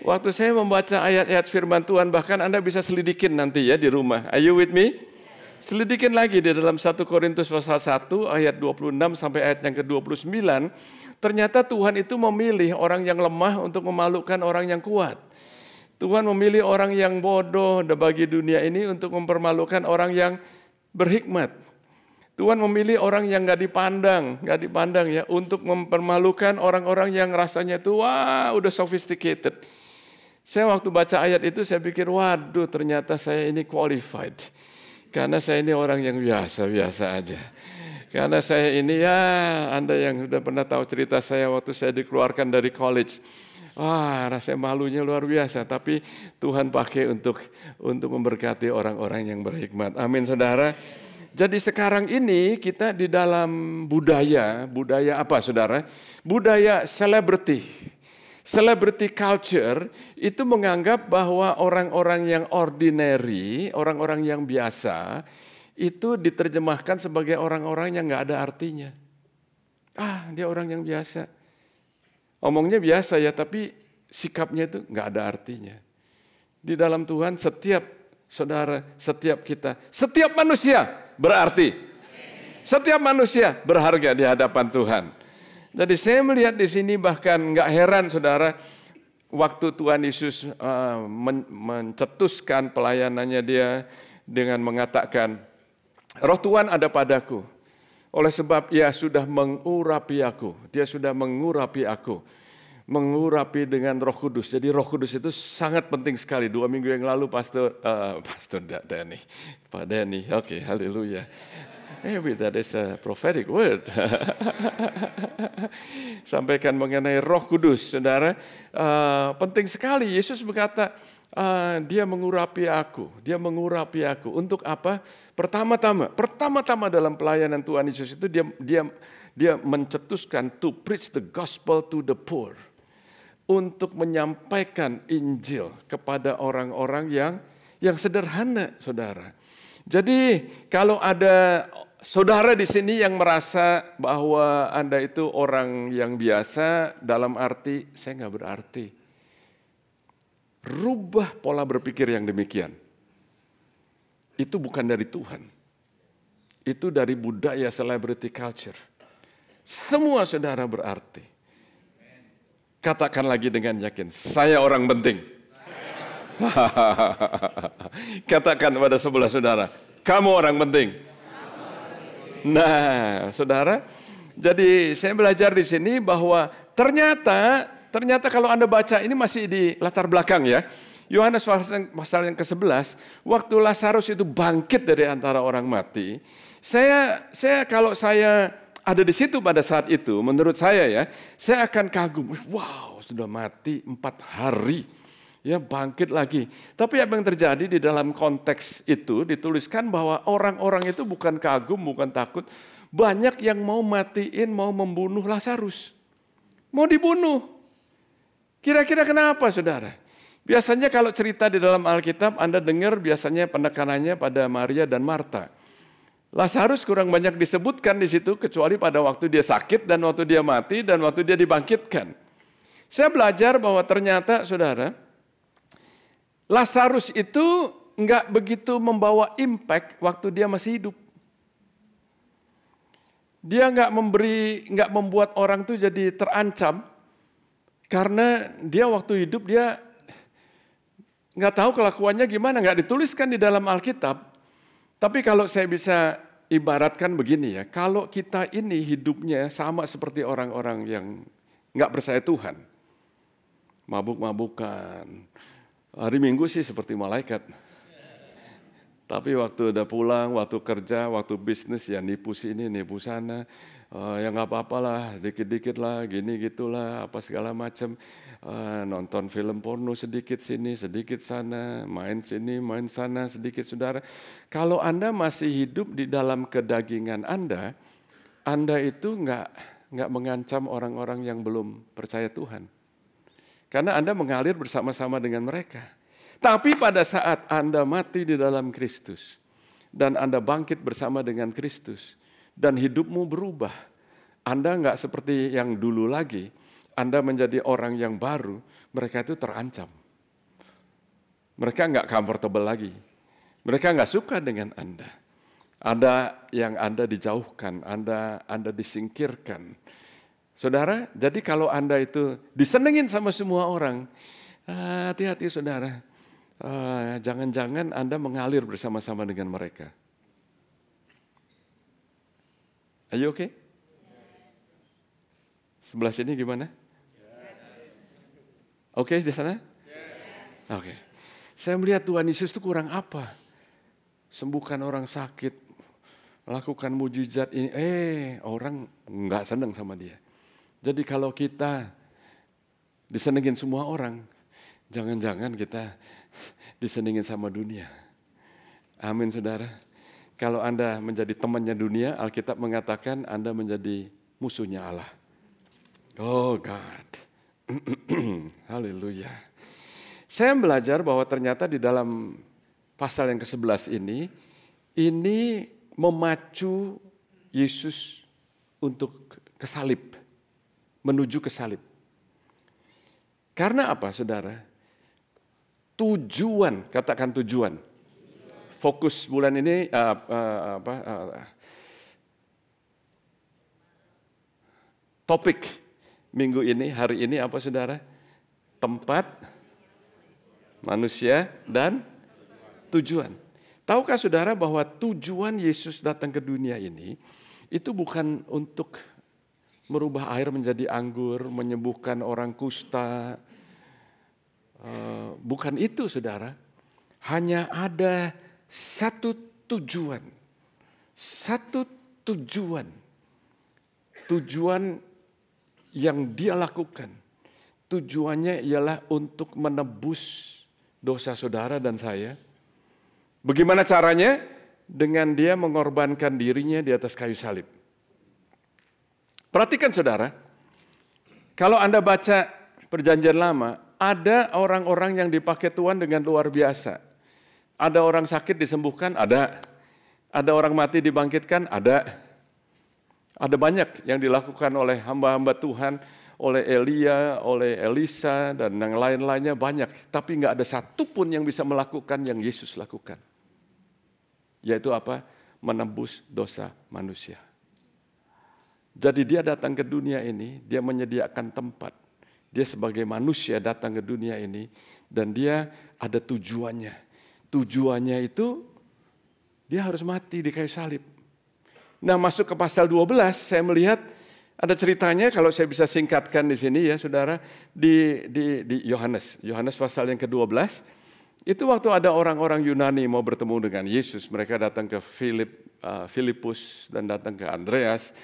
Speaker 3: Waktu saya membaca ayat-ayat firman Tuhan, bahkan Anda bisa selidikin nanti ya di rumah. Are you with me? Selidikin lagi di dalam 1 Korintus pasal 1 ayat 26 sampai ayat yang ke-29. Ternyata Tuhan itu memilih orang yang lemah untuk memalukan orang yang kuat. Tuhan memilih orang yang bodoh bagi dunia ini untuk mempermalukan orang yang berhikmat. Tuhan memilih orang yang nggak dipandang ya, untuk mempermalukan orang-orang yang rasanya itu wah udah sophisticated. Saya waktu baca ayat itu saya pikir waduh ternyata saya ini qualified. Karena saya ini orang yang biasa-biasa aja. Karena saya ini ya Anda yang sudah pernah tahu cerita saya waktu saya dikeluarkan dari college. Wah rasanya malunya luar biasa. Tapi Tuhan pakai untuk memberkati orang-orang yang berhikmat. Amin saudara. Jadi sekarang ini kita di dalam budaya apa saudara? Budaya celebrity. Celebrity culture itu menganggap bahwa orang-orang yang ordinary, orang-orang yang biasa, itu diterjemahkan sebagai orang-orang yang nggak ada artinya. Dia orang yang biasa. Omongnya biasa ya, tapi sikapnya itu nggak ada artinya. Di dalam Tuhan setiap kita, setiap manusia berarti. Setiap manusia berharga di hadapan Tuhan. Jadi saya melihat di sini bahkan nggak heran saudara, waktu Tuhan Yesus mencetuskan pelayanannya dia dengan mengatakan, Roh Tuhan ada padaku, oleh sebab ia sudah mengurapi aku. Dia sudah mengurapi aku. Mengurapi dengan Roh Kudus. Jadi Roh Kudus itu sangat penting sekali. 2 minggu yang lalu Pak Danny, oke, haleluya. Maybe that is a prophetic word. Sampaikan mengenai Roh Kudus, saudara. Penting sekali. Yesus berkata, dia mengurapi aku. Dia mengurapi aku. Untuk apa? Pertama-tama dalam pelayanan Tuhan Yesus itu dia mencetuskan to preach the gospel to the poor. Untuk menyampaikan Injil kepada orang-orang yang sederhana, saudara. Jadi kalau ada saudara di sini yang merasa bahwa Anda itu orang yang biasa, dalam arti saya nggak berarti. Rubah pola berpikir yang demikian. Itu bukan dari Tuhan. Itu dari budaya celebrity culture. Semua saudara berarti. Katakan lagi dengan yakin, saya orang penting. Katakan pada sebelah saudara, kamu orang penting. Nah, saudara, jadi saya belajar di sini bahwa ternyata kalau Anda baca ini masih di latar belakang ya. Yohanes pasal yang ke-11, waktu Lazarus itu bangkit dari antara orang mati, kalau saya ada di situ pada saat itu, menurut saya ya, saya akan kagum. Wow, sudah mati 4 hari. Ya, bangkit lagi. Tapi apa yang terjadi di dalam konteks itu dituliskan bahwa orang-orang itu bukan kagum, bukan takut. Banyak yang mau matiin, mau membunuh Lazarus. Mau dibunuh. Kira-kira kenapa, saudara? Biasanya kalau cerita di dalam Alkitab, Anda dengar biasanya penekanannya pada Maria dan Marta. Lazarus kurang banyak disebutkan di situ, kecuali pada waktu dia sakit dan waktu dia mati dan waktu dia dibangkitkan. Saya belajar bahwa ternyata, saudara, Lazarus itu enggak begitu membawa impact waktu dia masih hidup. Dia enggak membuat orang itu jadi terancam, karena dia waktu hidup dia enggak tahu kelakuannya gimana, enggak dituliskan di dalam Alkitab. Tapi kalau saya bisa ibaratkan begini ya, kalau kita ini hidupnya sama seperti orang-orang yang enggak percaya Tuhan, mabuk-mabukan, hari Minggu sih seperti malaikat. Tapi waktu udah pulang, waktu kerja, waktu bisnis ya nipu sini, nipu sana. Ya nggak apa-apa lah, dikit-dikit lah, gini gitulah, apa segala macam. Nonton film porno sedikit sini, sedikit sana, main sini, main sana, sedikit, saudara. Kalau Anda masih hidup di dalam kedagingan Anda itu nggak mengancam orang-orang yang belum percaya Tuhan. Karena Anda mengalir bersama-sama dengan mereka. Tapi pada saat Anda mati di dalam Kristus dan Anda bangkit bersama dengan Kristus dan hidupmu berubah, Anda nggak seperti yang dulu lagi, Anda menjadi orang yang baru, mereka itu terancam. Mereka nggak comfortable lagi, mereka nggak suka dengan Anda. Ada yang Anda dijauhkan, Anda disingkirkan. Saudara, jadi kalau Anda itu disenengin sama semua orang, hati-hati saudara. Jangan-jangan Anda mengalir bersama-sama dengan mereka. Are you okay? Sebelah sini gimana? Oke, di sana? Oke. Saya melihat Tuhan Yesus itu kurang apa? Sembuhkan orang sakit, melakukan mujizat ini. Orang nggak senang sama dia. Jadi kalau kita disenengin semua orang, jangan-jangan kita disenengin sama dunia. Amin, saudara. Kalau Anda menjadi temannya dunia, Alkitab mengatakan Anda menjadi musuhnya Allah. Oh God. Haleluya. Saya belajar bahwa ternyata di dalam pasal yang ke-11 ini memacu Yesus untuk ke salib, menuju ke salib. Karena apa, saudara? Tujuan, katakan tujuan. Fokus bulan ini topik minggu ini, hari ini apa, saudara? Tempat, manusia, dan tujuan. Tahukah saudara bahwa tujuan Yesus datang ke dunia ini itu bukan untuk merubah air menjadi anggur, menyembuhkan orang kusta. Bukan itu, saudara. Hanya ada satu tujuan. Satu tujuan. Tujuan yang dia lakukan. Tujuannya ialah untuk menebus dosa saudara dan saya. Bagaimana caranya? Dengan dia mengorbankan dirinya di atas kayu salib. Perhatikan, saudara. Kalau Anda baca Perjanjian Lama, ada orang-orang yang dipakai Tuhan dengan luar biasa. Ada orang sakit disembuhkan, ada. Ada orang mati dibangkitkan, ada. Ada banyak yang dilakukan oleh hamba-hamba Tuhan, oleh Elia, oleh Elisa, dan yang lain-lainnya banyak. Tapi nggak ada satupun yang bisa melakukan yang Yesus lakukan. Yaitu apa? Menebus dosa manusia. Jadi dia datang ke dunia ini, dia menyediakan tempat. Dia sebagai manusia datang ke dunia ini dan dia ada tujuannya. Tujuannya itu dia harus mati di kayu salib. Nah, masuk ke pasal 12 saya melihat ada ceritanya, kalau saya bisa singkatkan di sini ya saudara, di Yohanes pasal yang ke-12. Itu waktu ada orang-orang Yunani mau bertemu dengan Yesus, mereka datang ke Filipus dan datang ke Andreas.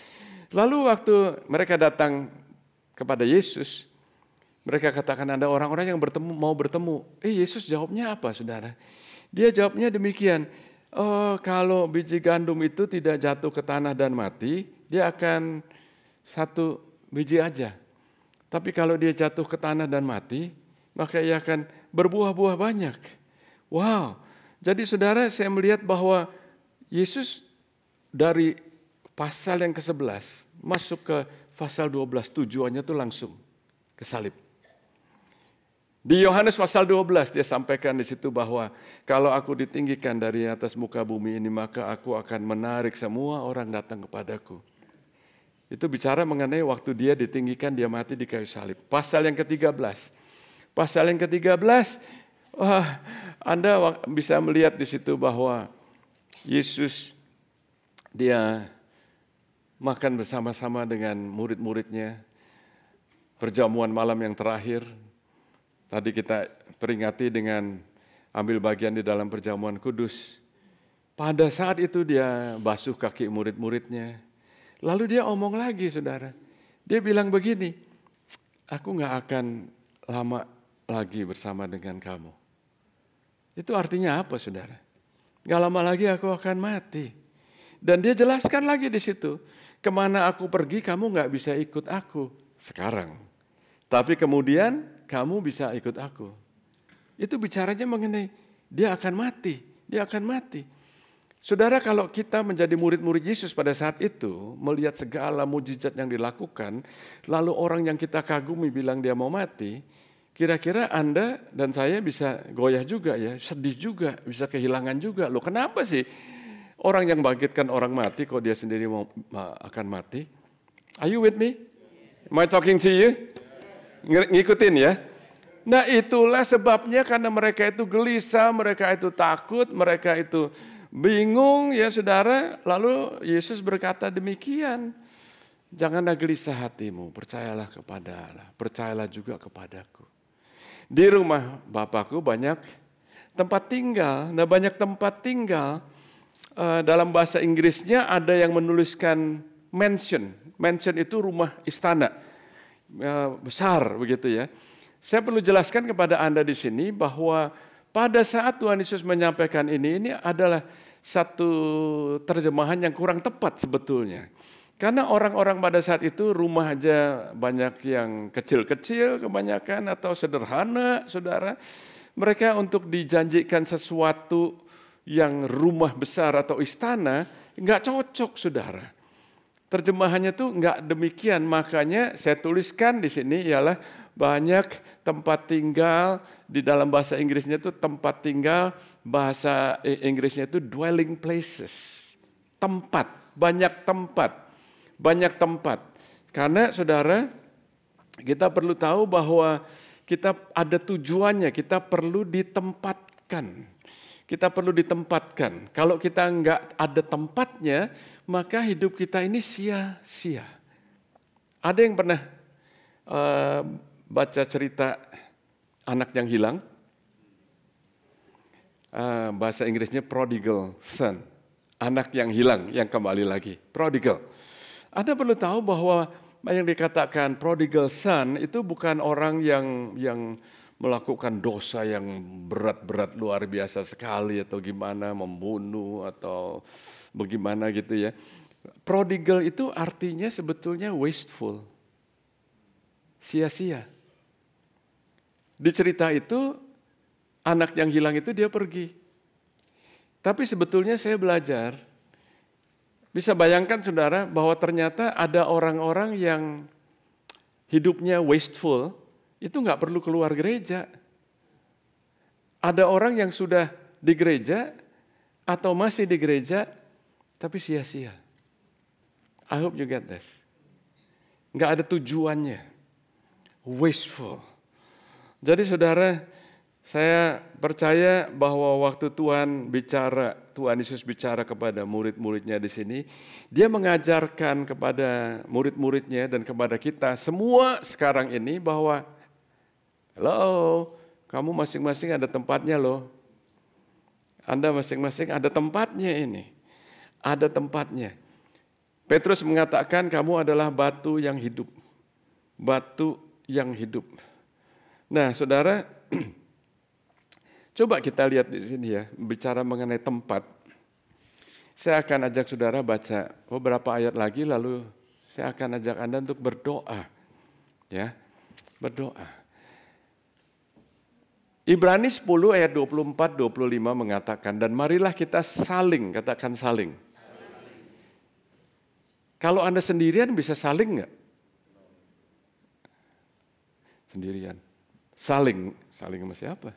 Speaker 3: Lalu waktu mereka datang kepada Yesus, Mereka katakan ada orang-orang yang mau bertemu. Yesus jawabnya apa, saudara? Dia jawabnya demikian. Oh, kalau biji gandum itu tidak jatuh ke tanah dan mati, dia akan satu biji aja. Tapi kalau dia jatuh ke tanah dan mati, maka ia akan berbuah-buah banyak. Wow, jadi saudara, saya melihat bahwa Yesus dari pasal yang ke-11 masuk ke pasal 12, tujuannya itu langsung ke salib. Di Yohanes pasal 12 dia sampaikan di situ bahwa kalau aku ditinggikan dari atas muka bumi ini, maka aku akan menarik semua orang datang kepadaku. Itu bicara mengenai waktu dia ditinggikan, dia mati di kayu salib. Pasal yang ke-13. Pasal yang ke-13, Anda bisa melihat di situ bahwa Yesus dia makan bersama-sama dengan murid-muridnya. Perjamuan malam yang terakhir. Tadi kita peringati dengan ambil bagian di dalam perjamuan kudus. Pada saat itu dia basuh kaki murid-muridnya. Lalu dia omong lagi, saudara. Dia bilang begini, aku gak akan lama lagi bersama dengan kamu. Itu artinya apa, saudara? Gak lama lagi aku akan mati. Dan dia jelaskan lagi di situ, kemana aku pergi kamu gak bisa ikut aku sekarang. Tapi kemudian kamu bisa ikut aku. Itu bicaranya mengenai dia akan mati, dia akan mati. Saudara, kalau kita menjadi murid-murid Yesus pada saat itu, melihat segala mujizat yang dilakukan, lalu orang yang kita kagumi bilang dia mau mati, kira-kira Anda dan saya bisa goyah juga ya, sedih juga, bisa kehilangan juga. Loh, kenapa sih orang yang bangkitkan orang mati kok dia sendiri akan mati? Are you with me? Am I talking to you? Ngikutin ya. Nah, itulah sebabnya karena mereka itu gelisah, mereka itu takut, mereka itu bingung ya saudara. Lalu Yesus berkata demikian, janganlah gelisah hatimu, percayalah kepada Allah, percayalah juga kepadaku. Di rumah Bapakku banyak tempat tinggal. Nah, banyak tempat tinggal, dalam bahasa Inggrisnya ada yang menuliskan mansion. Mansion itu rumah istana. Besar begitu ya. Saya perlu jelaskan kepada Anda di sini bahwa pada saat Tuhan Yesus menyampaikan ini adalah satu terjemahan yang kurang tepat sebetulnya. Karena orang-orang pada saat itu rumah aja banyak yang kecil-kecil kebanyakan atau sederhana, saudara. Mereka untuk dijanjikan sesuatu yang rumah besar atau istana nggak cocok, saudara. Terjemahannya tuh nggak demikian, makanya saya tuliskan di sini ialah banyak tempat tinggal. Di dalam bahasa Inggrisnya itu tempat tinggal, bahasa Inggrisnya itu dwelling places. Tempat, banyak tempat, banyak tempat. Karena saudara, kita perlu tahu bahwa kita ada tujuannya, kita perlu ditempatkan. Kita perlu ditempatkan. Kalau kita nggak ada tempatnya, maka hidup kita ini sia-sia. Ada yang pernah baca cerita anak yang hilang? Bahasa Inggrisnya prodigal son. Anak yang hilang, yang kembali lagi. Prodigal. Anda perlu tahu bahwa yang dikatakan prodigal son itu bukan orang yang melakukan dosa yang berat-berat luar biasa sekali atau gimana, membunuh atau bagaimana gitu ya. Prodigal itu artinya sebetulnya wasteful. Sia-sia. Di cerita itu anak yang hilang itu dia pergi. Tapi sebetulnya saya belajar, bisa bayangkan saudara bahwa ternyata ada orang-orang yang hidupnya wasteful, itu nggak perlu keluar gereja. Ada orang yang sudah di gereja atau masih di gereja, tapi sia-sia. I hope you get this. Nggak ada tujuannya. Wasteful. Jadi saudara, saya percaya bahwa waktu Tuhan Yesus bicara kepada murid-muridnya di sini, dia mengajarkan kepada murid-muridnya dan kepada kita semua sekarang ini bahwa halo, kamu masing-masing ada tempatnya loh. Anda masing-masing ada tempatnya ini. Ada tempatnya. Petrus mengatakan kamu adalah batu yang hidup. Batu yang hidup. Nah, saudara, coba kita lihat di sini ya, bicara mengenai tempat. Saya akan ajak saudara baca beberapa ayat lagi, lalu saya akan ajak Anda untuk berdoa. Ya, berdoa. Ibrani 10 ayat 24-25 mengatakan, dan marilah kita saling, katakan saling. Kalau Anda sendirian bisa saling nggak? Sendirian. Saling sama siapa?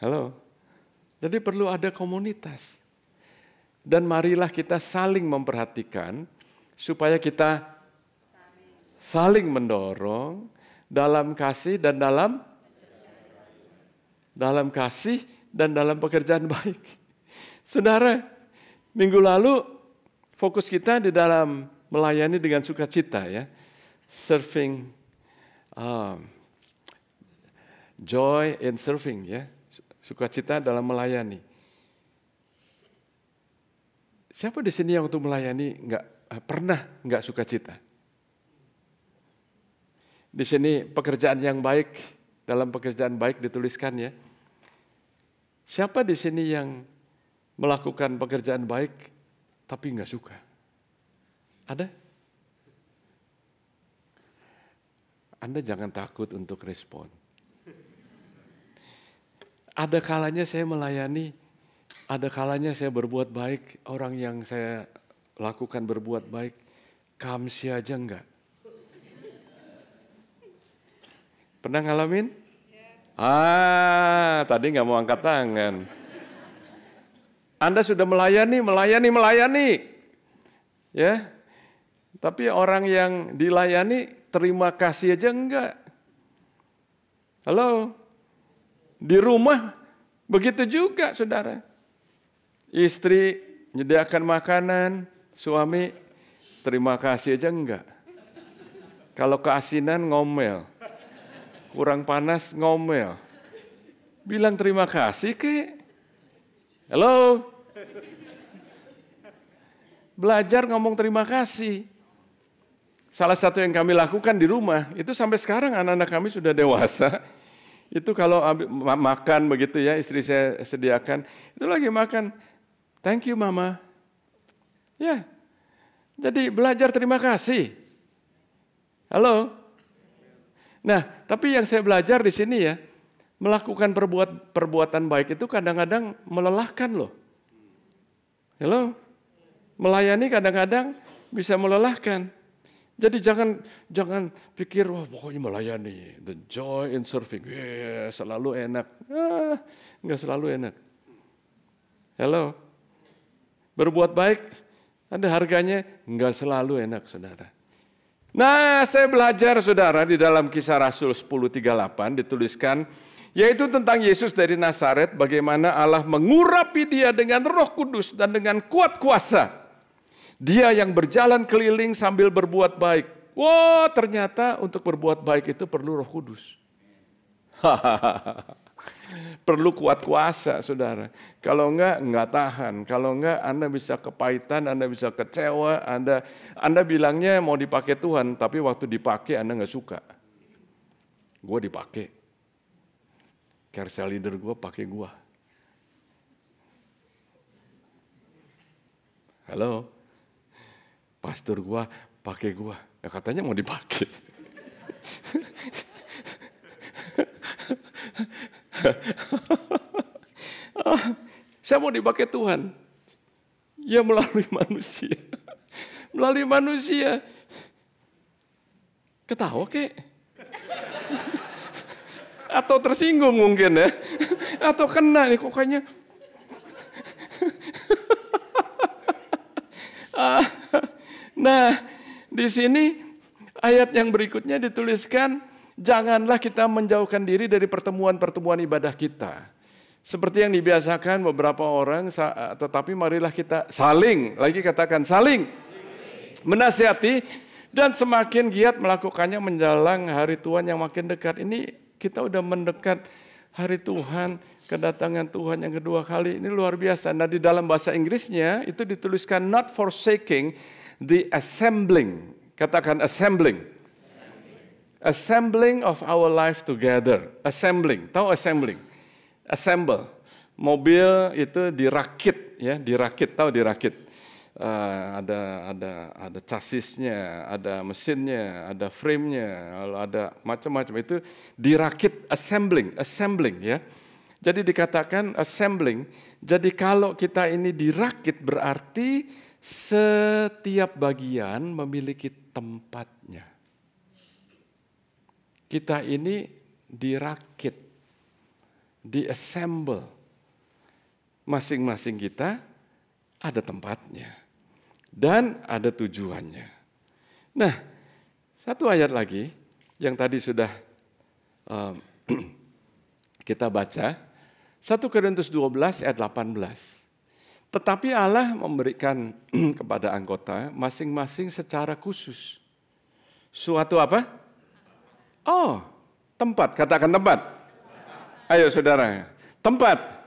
Speaker 3: Halo? Jadi perlu ada komunitas. Dan marilah kita saling memperhatikan supaya kita saling mendorong dalam kasih dan dalam kasih dan dalam pekerjaan baik. Saudara, minggu lalu fokus kita di dalam melayani dengan sukacita ya. Serving, joy in serving ya. Sukacita dalam melayani. Siapa di sini yang untuk melayani pernah nggak sukacita? Di sini pekerjaan yang baik, dalam pekerjaan baik dituliskan ya. Siapa di sini yang melakukan pekerjaan baik tapi nggak suka? Ada? Anda jangan takut untuk respon. Ada kalanya saya melayani, ada kalanya saya berbuat baik, orang yang saya lakukan berbuat baik, kamsi aja enggak. Pernah ngalamin? Tadi nggak mau angkat tangan. Anda sudah melayani. Ya. Tapi orang yang dilayani terima kasih aja enggak. Halo? Di rumah begitu juga, saudara. Istri menyediakan makanan, suami terima kasih aja enggak. Kalau keasinan ngomel. Kurang panas ngomel. Bilang terima kasih kek. Halo? Belajar ngomong terima kasih. Salah satu yang kami lakukan di rumah, itu sampai sekarang anak-anak kami sudah dewasa. Itu kalau makan begitu ya, istri saya sediakan. Itu lagi makan, thank you mama. Ya, jadi belajar terima kasih. Halo? Nah, tapi yang saya belajar di sini ya, melakukan perbuatan baik itu kadang-kadang melelahkan loh. Halo? Melayani kadang-kadang bisa melelahkan. Jadi jangan pikir, wah pokoknya melayani, the joy in serving, selalu enak. Enggak selalu enak. Halo? Berbuat baik, ada harganya, enggak selalu enak, saudara. Nah, saya belajar saudara di dalam Kisah Rasul 10:38 dituliskan, yaitu tentang Yesus dari Nazaret, bagaimana Allah mengurapi dia dengan Roh Kudus dan dengan kuat kuasa. Dia yang berjalan keliling sambil berbuat baik. Wah, ternyata untuk berbuat baik itu perlu Roh Kudus. Perlu kuat kuasa, saudara. Kalau enggak tahan. Kalau enggak, Anda bisa kepahitan, Anda bisa kecewa, Anda bilangnya mau dipakai Tuhan, tapi waktu dipakai Anda enggak suka. Gue dipakai. Carousel leader gue pakai gue. Halo? Pastor gue pakai gue. Ya katanya mau dipakai. Saya mau dipakai Tuhan. Ya melalui manusia. Melalui manusia. Ketawa kek? Atau tersinggung mungkin ya. Atau kena nih kok kayaknya. Nah, di sini ayat yang berikutnya dituliskan, janganlah kita menjauhkan diri dari pertemuan-pertemuan ibadah kita. Seperti yang dibiasakan beberapa orang, tetapi marilah kita saling, lagi katakan saling, menasihati dan semakin giat melakukannya menjelang hari Tuhan yang makin dekat. Ini kita udah mendekat hari Tuhan, kedatangan Tuhan yang kedua kali, ini luar biasa. Nah di dalam bahasa Inggrisnya itu dituliskan not forsaking the assembling, katakan assembling. Assembling of our life together. Assembling, tahu assembling? Assemble. Mobil itu dirakit, ya, dirakit, tahu dirakit. Ada chassisnya, ada mesinnya, ada frame-nya, lalu ada macam-macam, itu dirakit, assembling, ya. Jadi dikatakan assembling. Jadi kalau kita ini dirakit berarti setiap bagian memiliki tempatnya. Kita ini dirakit, diassemble. Masing-masing kita ada tempatnya dan ada tujuannya. Nah, satu ayat lagi yang tadi sudah kita baca, 1 Korintus 12 ayat 18. Tetapi Allah memberikan kepada anggota masing-masing secara khusus. Suatu apa? Oh, tempat. Katakan tempat. Ayo saudara. Tempat.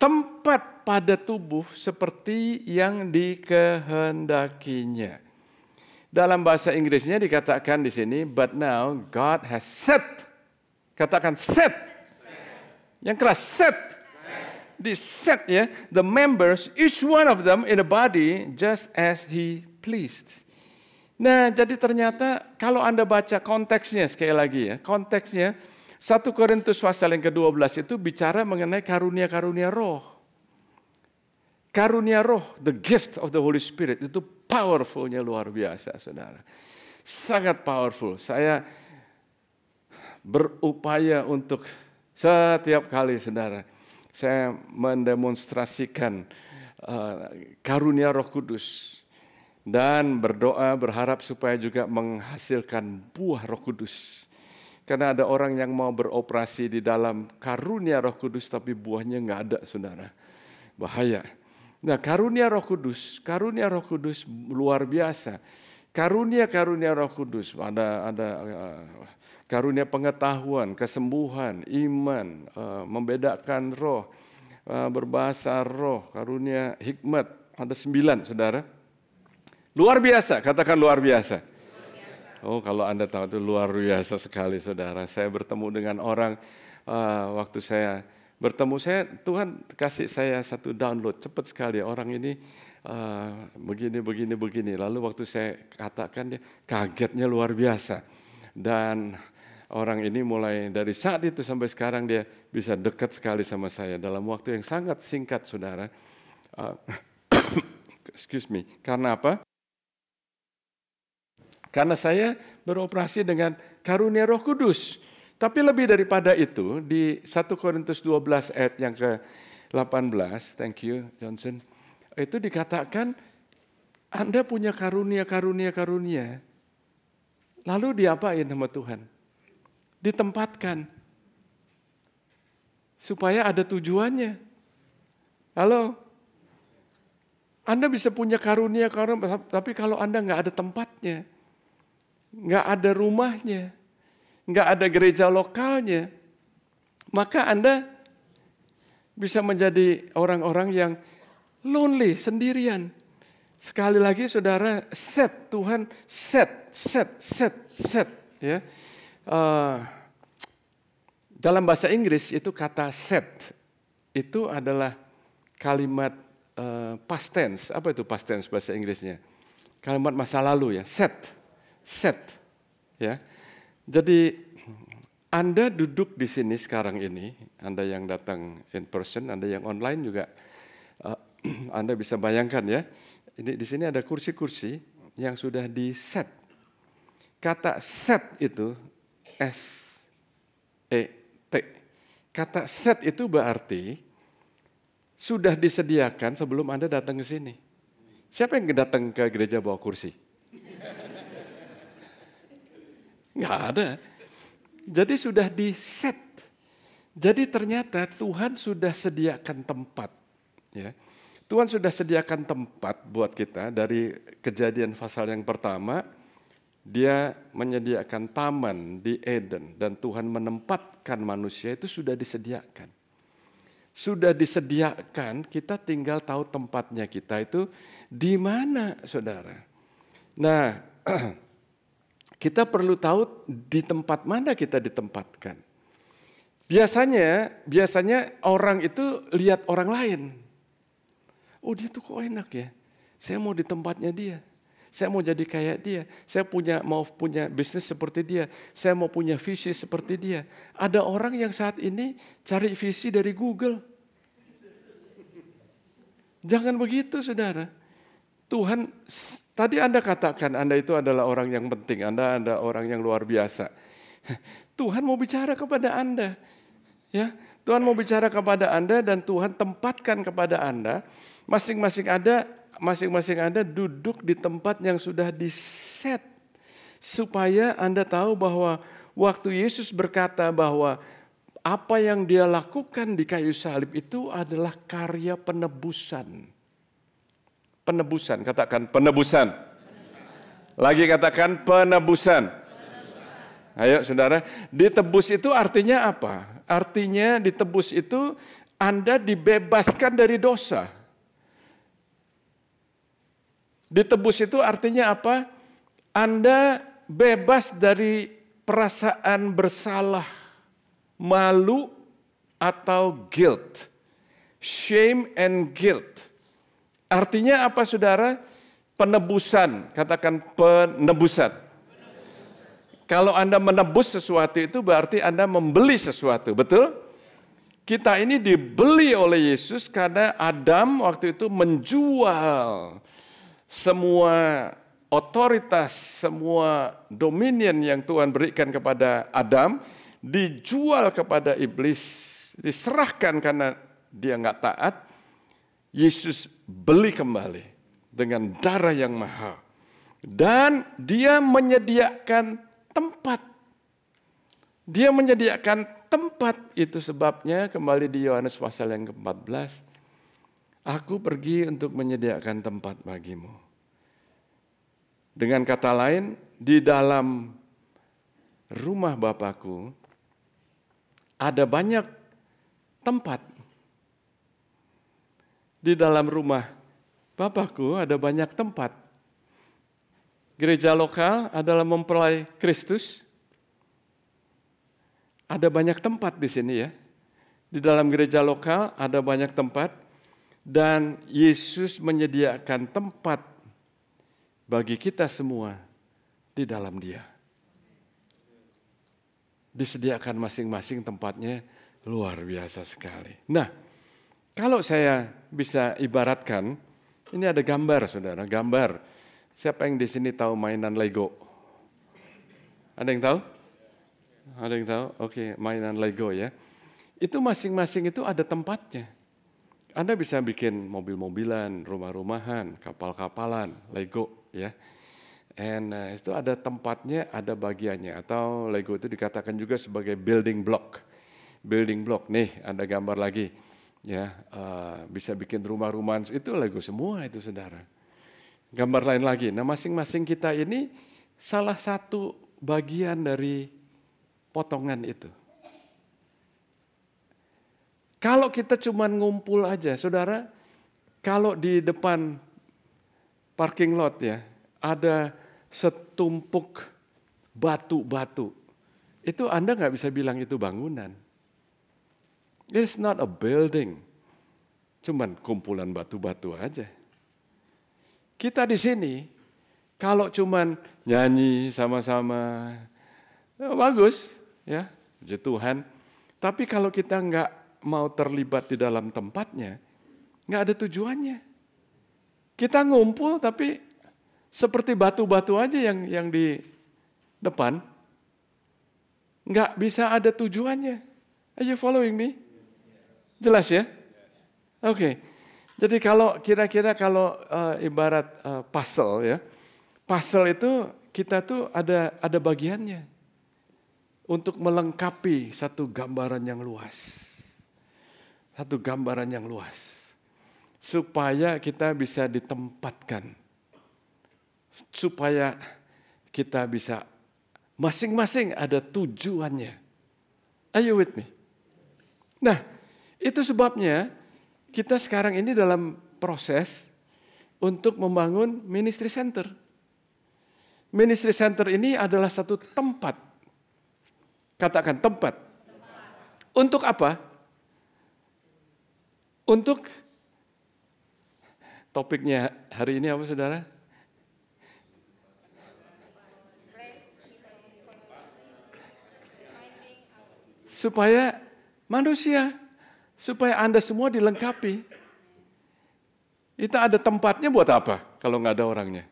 Speaker 3: Tempat pada tubuh seperti yang dikehendakinya. Dalam bahasa Inggrisnya dikatakan di sini, but now God has set. Katakan set. Yang keras, set. Di set, ya, the members, each one of them in the body just as he pleased. Nah, jadi ternyata kalau Anda baca konteksnya sekali lagi, ya, konteksnya 1 Korintus pasal yang ke-12 itu bicara mengenai karunia-karunia roh. Karunia roh, the gift of the Holy Spirit, itu powerfulnya luar biasa, saudara. Sangat powerful. Saya berupaya untuk setiap kali, saudara, saya mendemonstrasikan karunia Roh Kudus dan berdoa berharap supaya juga menghasilkan buah Roh Kudus. Karena ada orang yang mau beroperasi di dalam karunia Roh Kudus tapi buahnya nggak ada, saudara. Bahaya. Nah, karunia Roh Kudus luar biasa. Karunia-karunia Roh Kudus, ada karunia pengetahuan, kesembuhan, iman, membedakan roh, berbahasa roh, karunia hikmat, ada 9, saudara. Luar biasa, katakan luar biasa. Oh, kalau Anda tahu itu luar biasa sekali, saudara. Saya bertemu dengan orang, waktu saya bertemu, Tuhan kasih saya satu download, cepat sekali. Orang ini begini. Lalu waktu saya katakan, dia kagetnya luar biasa. Dan orang ini mulai dari saat itu sampai sekarang dia bisa dekat sekali sama saya dalam waktu yang sangat singkat, saudara. Excuse me. Karena apa? Karena saya beroperasi dengan karunia Roh Kudus. Tapi lebih daripada itu, di 1 Korintus 12 ayat yang ke-18, thank you Johnson, itu dikatakan Anda punya karunia. Lalu diapain sama Tuhan? Ditempatkan. Supaya ada tujuannya. Halo? Anda bisa punya karunia, tapi kalau Anda nggak ada tempatnya, nggak ada rumahnya, nggak ada gereja lokalnya, maka Anda bisa menjadi orang-orang yang lonely, sendirian. Sekali lagi saudara, set, Tuhan set. Ya. Dalam bahasa Inggris itu kata set, itu adalah kalimat past tense. Apa itu past tense bahasa Inggrisnya? Kalimat masa lalu, ya, set. Ya. Jadi Anda duduk di sini sekarang ini, Anda yang datang in person, Anda yang online juga, Anda bisa bayangkan, ya. Ini di sini ada kursi-kursi yang sudah di set. Kata set itu S-E-T. Kata set itu berarti sudah disediakan sebelum Anda datang ke sini. Siapa yang datang ke gereja bawa kursi? Nggak ada. Jadi sudah di set. Jadi ternyata Tuhan sudah sediakan tempat. Ya. Tuhan sudah sediakan tempat buat kita. Dari Kejadian pasal yang pertama, Dia menyediakan taman di Eden. Dan Tuhan menempatkan manusia, itu sudah disediakan. Sudah disediakan, kita tinggal tahu tempatnya kita itu di mana, saudara. Nah, Kita perlu tahu di tempat mana kita ditempatkan. Biasanya orang itu lihat orang lain. Oh, dia tuh kok enak ya. Saya mau di tempatnya dia. Saya mau jadi kayak dia. Saya mau punya bisnis seperti dia. Saya mau punya visi seperti dia. Ada orang yang saat ini cari visi dari Google. Jangan begitu, saudara. Tuhan, tadi Anda katakan Anda itu adalah orang yang penting. Anda orang yang luar biasa. Tuhan mau bicara kepada Anda. Ya, Tuhan mau bicara kepada Anda dan Tuhan tempatkan kepada Anda. Masing-masing Anda duduk di tempat yang sudah diset. Supaya Anda tahu bahwa waktu Yesus berkata bahwa apa yang dia lakukan di kayu salib itu adalah karya penebusan. Penebusan, katakan penebusan. Lagi katakan penebusan. Ayo saudara, ditebus itu artinya apa? Artinya ditebus itu Anda dibebaskan dari dosa. Ditebus itu artinya apa? Anda bebas dari perasaan bersalah, malu atau guilt. Shame and guilt. Artinya apa saudara? Penebusan, katakan penebusan. Kalau Anda menebus sesuatu itu berarti Anda membeli sesuatu, betul? Kita ini dibeli oleh Yesus karena Adam waktu itu menjual semua otoritas, semua dominion yang Tuhan berikan kepada Adam, dijual kepada iblis, diserahkan karena dia nggak taat. Yesus beli kembali dengan darah yang mahal. Dan dia menyediakan tempat. Dia menyediakan tempat, itu sebabnya kembali di Yohanes pasal yang ke-14. Aku pergi untuk menyediakan tempat bagimu. Dengan kata lain, di dalam rumah Bapakku ada banyak tempat. Di dalam rumah Bapakku ada banyak tempat. Gereja lokal adalah mempelai Kristus. Ada banyak tempat di sini ya. Di dalam gereja lokal ada banyak tempat. Dan Yesus menyediakan tempat bagi kita semua di dalam Dia. Disediakan masing-masing tempatnya luar biasa sekali. Nah, kalau saya bisa ibaratkan, ini ada gambar saudara, gambar. Siapa yang di sini tahu mainan Lego? Ada yang tahu? Ada yang tahu? Oke, mainan Lego ya. Itu masing-masing itu ada tempatnya. Anda bisa bikin mobil-mobilan, rumah-rumahan, kapal-kapalan, Lego ya. Itu ada tempatnya, ada bagiannya. Atau Lego itu dikatakan juga sebagai building block. Building block, nih ada gambar lagi. Ya, bisa bikin rumah-rumahan, itu Lego semua itu saudara. Gambar lain lagi, nah masing-masing kita ini salah satu bagian dari potongan itu. Kalau kita cuma ngumpul aja, saudara, kalau di depan parking lot ya, ada setumpuk batu-batu, itu Anda nggak bisa bilang itu bangunan. It's not a building, cuman kumpulan batu-batu aja. Kita di sini, kalau cuman nyanyi sama-sama, ya bagus, ya, puji Tuhan. Tapi kalau kita nggak mau terlibat di dalam tempatnya, nggak ada tujuannya. Kita ngumpul tapi seperti batu-batu aja yang di depan, nggak bisa ada tujuannya. Are you following me? Jelas ya? Oke. Jadi kalau kira-kira ibarat puzzle ya, puzzle itu kita tuh ada bagiannya untuk melengkapi satu gambaran yang luas. Satu gambaran yang luas. Supaya kita bisa ditempatkan. Supaya kita bisa masing-masing ada tujuannya. Are you with me? Nah, itu sebabnya kita sekarang ini dalam proses untuk membangun ministry center. Ministry Center ini adalah satu tempat. Katakan tempat. Untuk apa? Untuk topiknya hari ini apa saudara? Supaya manusia, supaya Anda semua dilengkapi. Itu ada tempatnya buat apa kalau nggak ada orangnya?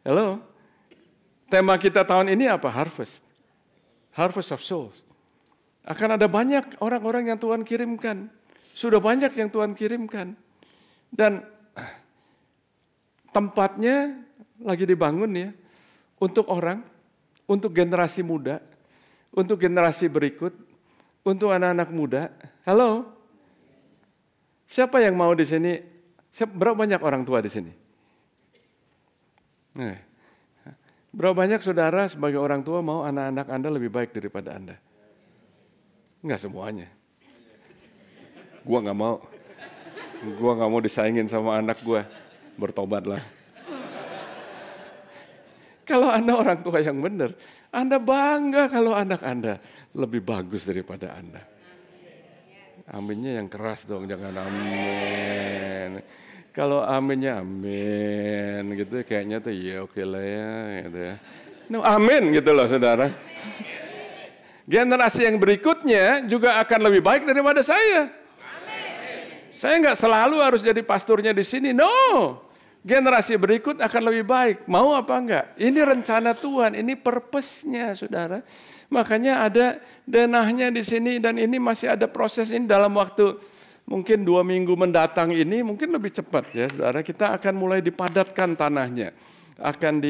Speaker 3: Halo? Tema kita tahun ini apa? Harvest. Harvest of souls. Akan ada banyak orang-orang yang Tuhan kirimkan. Sudah banyak yang Tuhan kirimkan. Dan tempatnya lagi dibangun ya. Untuk orang, untuk generasi muda, untuk generasi berikut, untuk anak-anak muda. Halo? Siapa yang mau di sini? Berapa banyak orang tua di sini? Berapa banyak saudara sebagai orang tua mau anak-anak Anda lebih baik daripada Anda? Enggak semuanya. Gua nggak mau. Gua nggak mau disaingin sama anak gua. Bertobatlah. Kalau Anda orang tua yang benar, Anda bangga kalau anak Anda lebih bagus daripada Anda. Aminnya yang keras dong, jangan amin. Kalau aminnya amin gitu kayaknya tuh ya oke lah ya gitu ya. No, amin gitu loh saudara. Generasi yang berikutnya juga akan lebih baik daripada saya. Saya nggak selalu harus jadi pastornya di sini, no. Generasi berikut akan lebih baik. Mau apa enggak? Ini rencana Tuhan, ini purpose-nya saudara. Makanya ada denahnya di sini dan ini masih ada proses ini dalam waktu mungkin 2 minggu mendatang ini mungkin lebih cepat ya saudara. Kita akan mulai dipadatkan tanahnya. Akan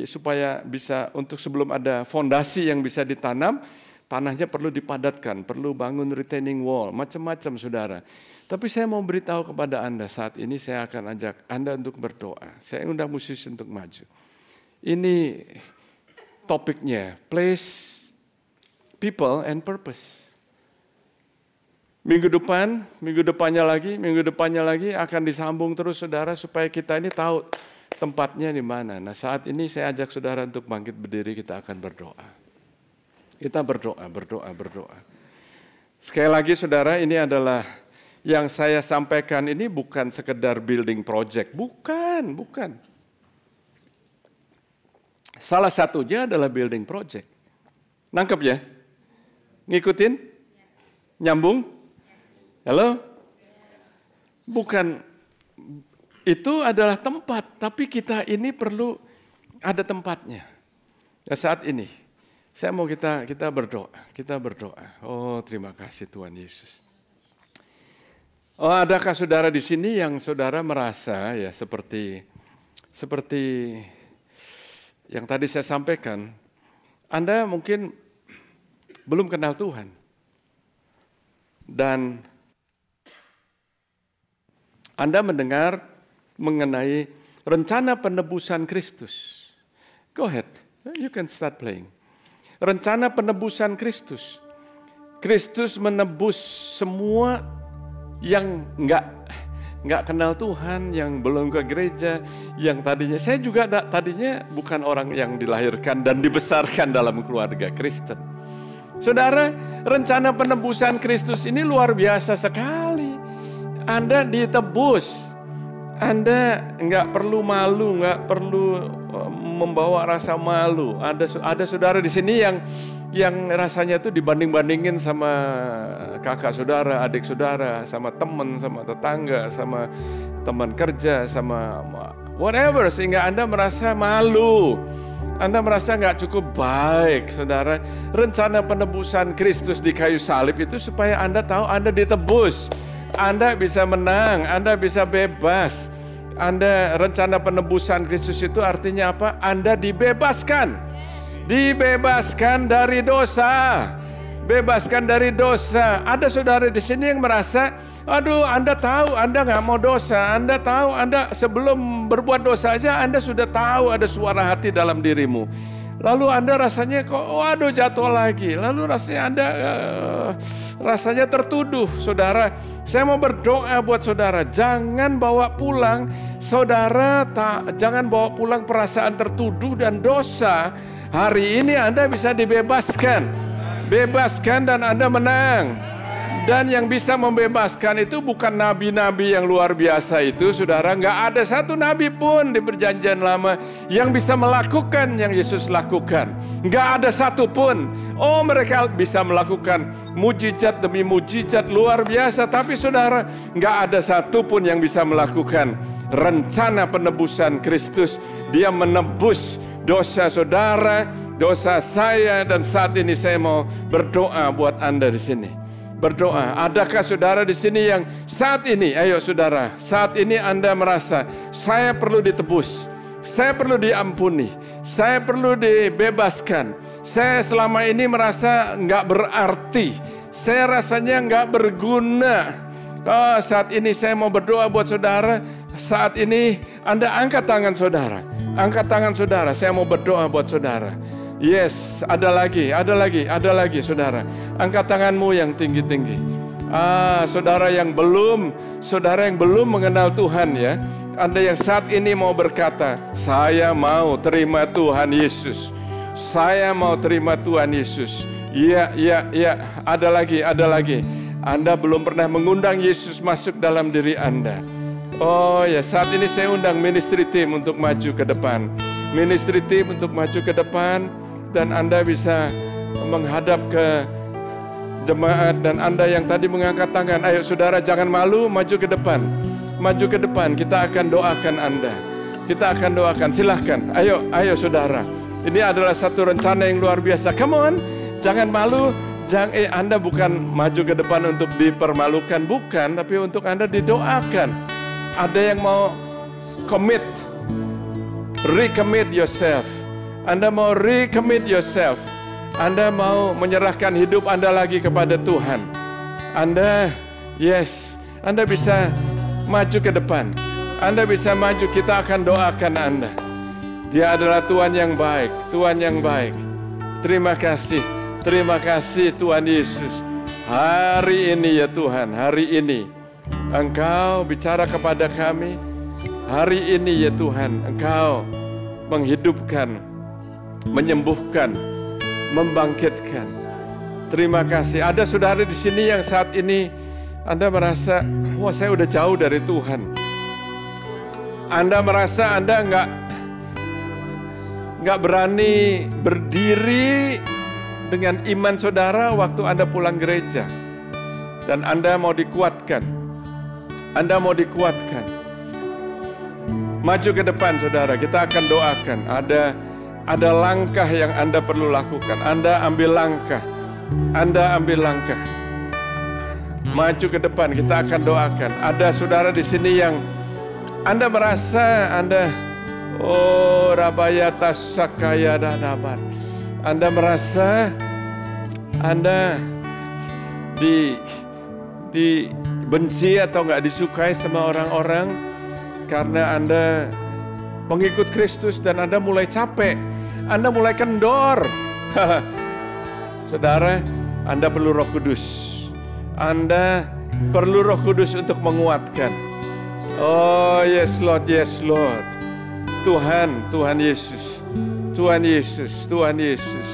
Speaker 3: supaya bisa untuk sebelum ada fondasi yang bisa ditanam, tanahnya perlu dipadatkan, perlu bangun retaining wall, macam-macam saudara. Tapi saya mau beritahu kepada Anda saat ini saya akan ajak Anda untuk berdoa. Saya undang musisi untuk maju. Ini topiknya, place, people and purpose. Minggu depannya lagi akan disambung terus saudara supaya kita ini tahu tempatnya di mana. Nah saat ini saya ajak saudara untuk bangkit berdiri, kita akan berdoa. Kita berdoa. Sekali lagi saudara, ini adalah yang saya sampaikan ini bukan sekedar building project, bukan. Salah satunya adalah building project. Nangkep ya? Ngikutin? Nyambung? Halo? Bukan, itu adalah tempat, tapi kita ini perlu ada tempatnya. Ya saat ini, saya mau kita berdoa. Oh terima kasih Tuhan Yesus. Oh adakah saudara di sini yang saudara merasa ya seperti yang tadi saya sampaikan, Anda mungkin belum kenal Tuhan. Dan Anda mendengar mengenai rencana penebusan Kristus. Go ahead, you can start playing. Rencana penebusan Kristus. Kristus menebus semua yang nggak kenal Tuhan, yang belum ke gereja, yang tadinya saya juga tadinya bukan orang yang dilahirkan dan dibesarkan dalam keluarga Kristen. Saudara, rencana penebusan Kristus ini luar biasa sekali. Anda ditebus. Anda nggak perlu malu, nggak perlu membawa rasa malu. Ada saudara di sini yang rasanya tuh dibanding-bandingin sama kakak saudara, adik saudara, sama teman, sama tetangga, sama teman kerja, sama whatever, sehingga Anda merasa malu. Anda merasa nggak cukup baik, saudara. Rencana penebusan Kristus di kayu salib itu supaya Anda tahu Anda ditebus. Anda bisa menang, Anda bisa bebas. Rencana penebusan Kristus itu artinya apa? Anda dibebaskan. Dibebaskan dari dosa. Bebaskan dari dosa. Ada saudara di sini yang merasa, aduh Anda tahu Anda nggak mau dosa. Anda tahu Anda sebelum berbuat dosa aja Anda sudah tahu ada suara hati dalam dirimu. Lalu Anda rasanya kok, waduh jatuh lagi. Lalu rasanya Anda rasanya tertuduh. Saudara, saya mau berdoa buat saudara. Jangan bawa pulang, saudara, jangan bawa pulang perasaan tertuduh dan dosa. Hari ini Anda bisa dibebaskan. Bebaskan dan Anda menang. Dan yang bisa membebaskan itu bukan nabi-nabi yang luar biasa itu, saudara. Nggak ada satu nabi pun di perjanjian lama yang bisa melakukan yang Yesus lakukan. Nggak ada satu pun. Oh, mereka bisa melakukan mujizat demi mujizat luar biasa. Tapi saudara, nggak ada satu pun yang bisa melakukan rencana penebusan Kristus. Dia menebus dosa saudara, dosa saya. Dan saat ini saya mau berdoa buat Anda di sini. Berdoa. Adakah saudara di sini yang saat ini, ayo saudara, saat ini Anda merasa saya perlu ditebus, saya perlu diampuni, saya perlu dibebaskan, saya selama ini merasa nggak berarti, saya rasanya nggak berguna. Oh, saat ini saya mau berdoa buat saudara. Saat ini Anda angkat tangan saudara, angkat tangan saudara. Saya mau berdoa buat saudara. Yes, ada lagi, saudara. Angkat tanganmu yang tinggi-tinggi. Saudara yang belum mengenal Tuhan ya. Anda yang saat ini mau berkata, saya mau terima Tuhan Yesus. Saya mau terima Tuhan Yesus. Iya, ada lagi. Anda belum pernah mengundang Yesus masuk dalam diri Anda. Oh ya, saat ini saya undang ministry team untuk maju ke depan. Ministry team untuk maju ke depan. Dan Anda bisa menghadap ke jemaat. Dan Anda yang tadi mengangkat tangan, ayo saudara jangan malu, maju ke depan. Maju ke depan, kita akan doakan Anda. Kita akan doakan, silahkan. Ayo saudara. Ini adalah satu rencana yang luar biasa. Come on, jangan malu. Anda bukan maju ke depan untuk dipermalukan, bukan. Tapi untuk Anda didoakan. Ada yang mau commit, recommit yourself. Anda mau recommit yourself. Anda mau menyerahkan hidup Anda lagi kepada Tuhan. Anda bisa maju ke depan. Anda bisa maju, kita akan doakan Anda. Dia adalah Tuhan yang baik, Tuhan yang baik. Terima kasih Tuhan Yesus. Hari ini ya Tuhan, hari ini Engkau bicara kepada kami. Hari ini ya Tuhan, Engkau menghidupkan, menyembuhkan, membangkitkan. Terima kasih. Ada saudara di sini yang saat ini Anda merasa, wah saya udah jauh dari Tuhan. Anda merasa Anda nggak berani berdiri dengan iman saudara waktu Anda pulang gereja. Dan Anda mau dikuatkan. Anda mau dikuatkan. Maju ke depan saudara, kita akan doakan. Ada langkah yang Anda perlu lakukan. Anda ambil langkah. Maju ke depan, kita akan doakan. Ada saudara di sini yang Anda merasa Rabayata Sakaya Danaban. Anda merasa Anda dibenci atau nggak disukai sama orang-orang karena Anda pengikut Kristus dan Anda mulai capek. Anda mulai kendor. Saudara, Anda perlu Roh Kudus. Anda perlu Roh Kudus untuk menguatkan. Oh yes Lord, yes Lord. Tuhan Yesus. Tuhan Yesus.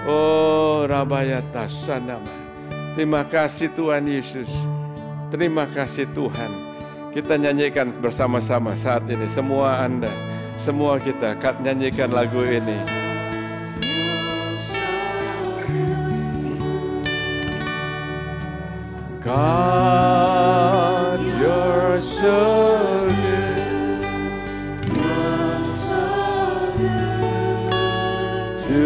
Speaker 3: Oh Rabayata Sanama. Terima kasih Tuhan Yesus. Terima kasih Tuhan. Kita nyanyikan bersama-sama saat ini. Semua Anda, semua kita nyanyikan lagu ini. God, you're so good. You're so good to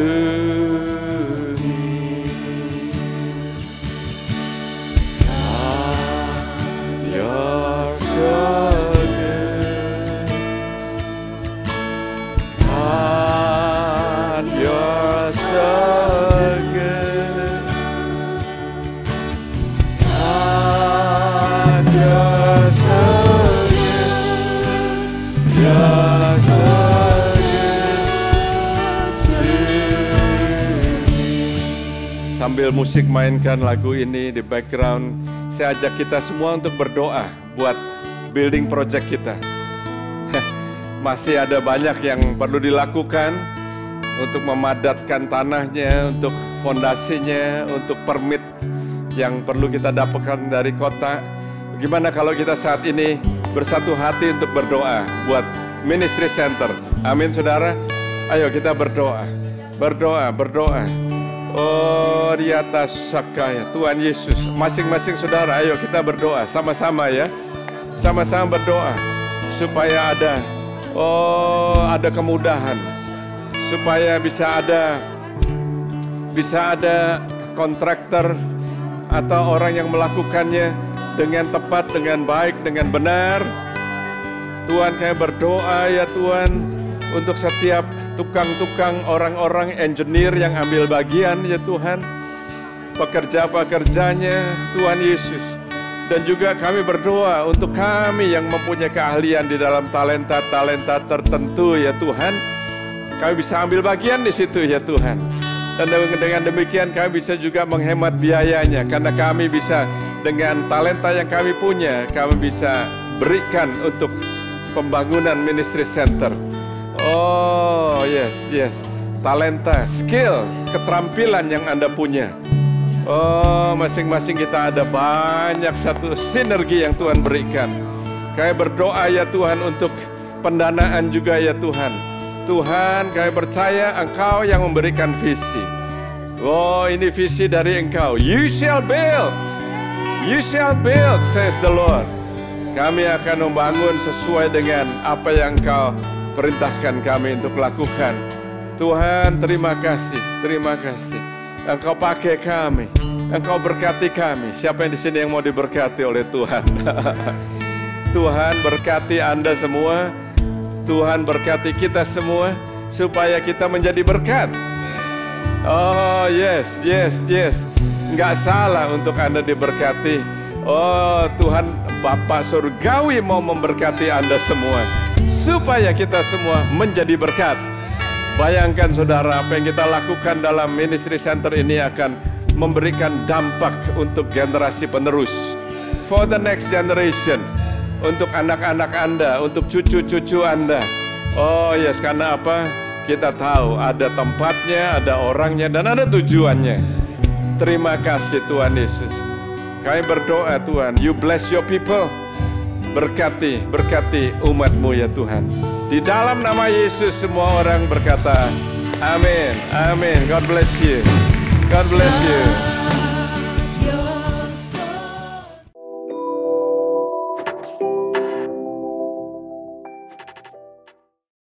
Speaker 3: me. God, you're so good. God, you're so good. God, you're so good. You're so good to me. Sambil musik mainkan lagu ini di background, saya ajak kita semua untuk berdoa buat building project kita. Masih ada banyak yang perlu dilakukan untuk memadatkan tanahnya, untuk fondasinya, untuk permit yang perlu kita dapatkan dari kota. Gimana kalau kita saat ini bersatu hati untuk berdoa buat Ministry Center? Amin, saudara. Ayo kita berdoa, berdoa, berdoa. Oh, di atas sakaya Tuhan Yesus. Masing-masing saudara, ayo kita berdoa sama-sama ya. Sama-sama berdoa supaya ada kemudahan, supaya bisa ada kontraktor atau orang yang melakukannya dengan tepat, dengan baik, dengan benar. Tuhan, kami berdoa ya Tuhan untuk setiap tukang-tukang, orang-orang engineer yang ambil bagian ya Tuhan, pekerja-pekerjanya Tuhan Yesus. Dan juga kami berdoa untuk kami yang mempunyai keahlian di dalam talenta-talenta tertentu ya Tuhan. Kami bisa ambil bagian di situ ya Tuhan. Dan dengan demikian kami bisa juga menghemat biayanya, karena kami bisa dengan talenta yang kami punya, kami bisa berikan untuk pembangunan Ministry Center. Oh yes, talenta, skill, keterampilan yang Anda punya. Oh, masing-masing kita ada banyak satu sinergi yang Tuhan berikan. Kami berdoa ya Tuhan untuk pendanaan juga ya Tuhan. Tuhan, kami percaya Engkau yang memberikan visi. Oh, ini visi dari Engkau. You shall build, says the Lord. Kami akan membangun sesuai dengan apa yang Engkau perintahkan kami untuk lakukan. Tuhan, terima kasih, terima kasih. Engkau pakai kami, Engkau berkati kami. Siapa yang di sini yang mau diberkati oleh Tuhan? Tuhan berkati Anda semua. Tuhan berkati kita semua supaya kita menjadi berkat. Oh yes. Enggak salah untuk Anda diberkati. Oh, Tuhan Bapa Surgawi mau memberkati Anda semua supaya kita semua menjadi berkat. Bayangkan saudara, apa yang kita lakukan dalam Ministry Center ini akan memberikan dampak untuk generasi penerus. For the next generation. Untuk anak-anak Anda, untuk cucu-cucu Anda. Oh yes, karena apa? Kita tahu ada tempatnya, ada orangnya, dan ada tujuannya. Terima kasih Tuhan Yesus. Kami berdoa Tuhan, you bless your people. Berkati umat-Mu ya Tuhan. Di dalam nama Yesus semua orang berkata, amin, amin. God bless you. God bless you.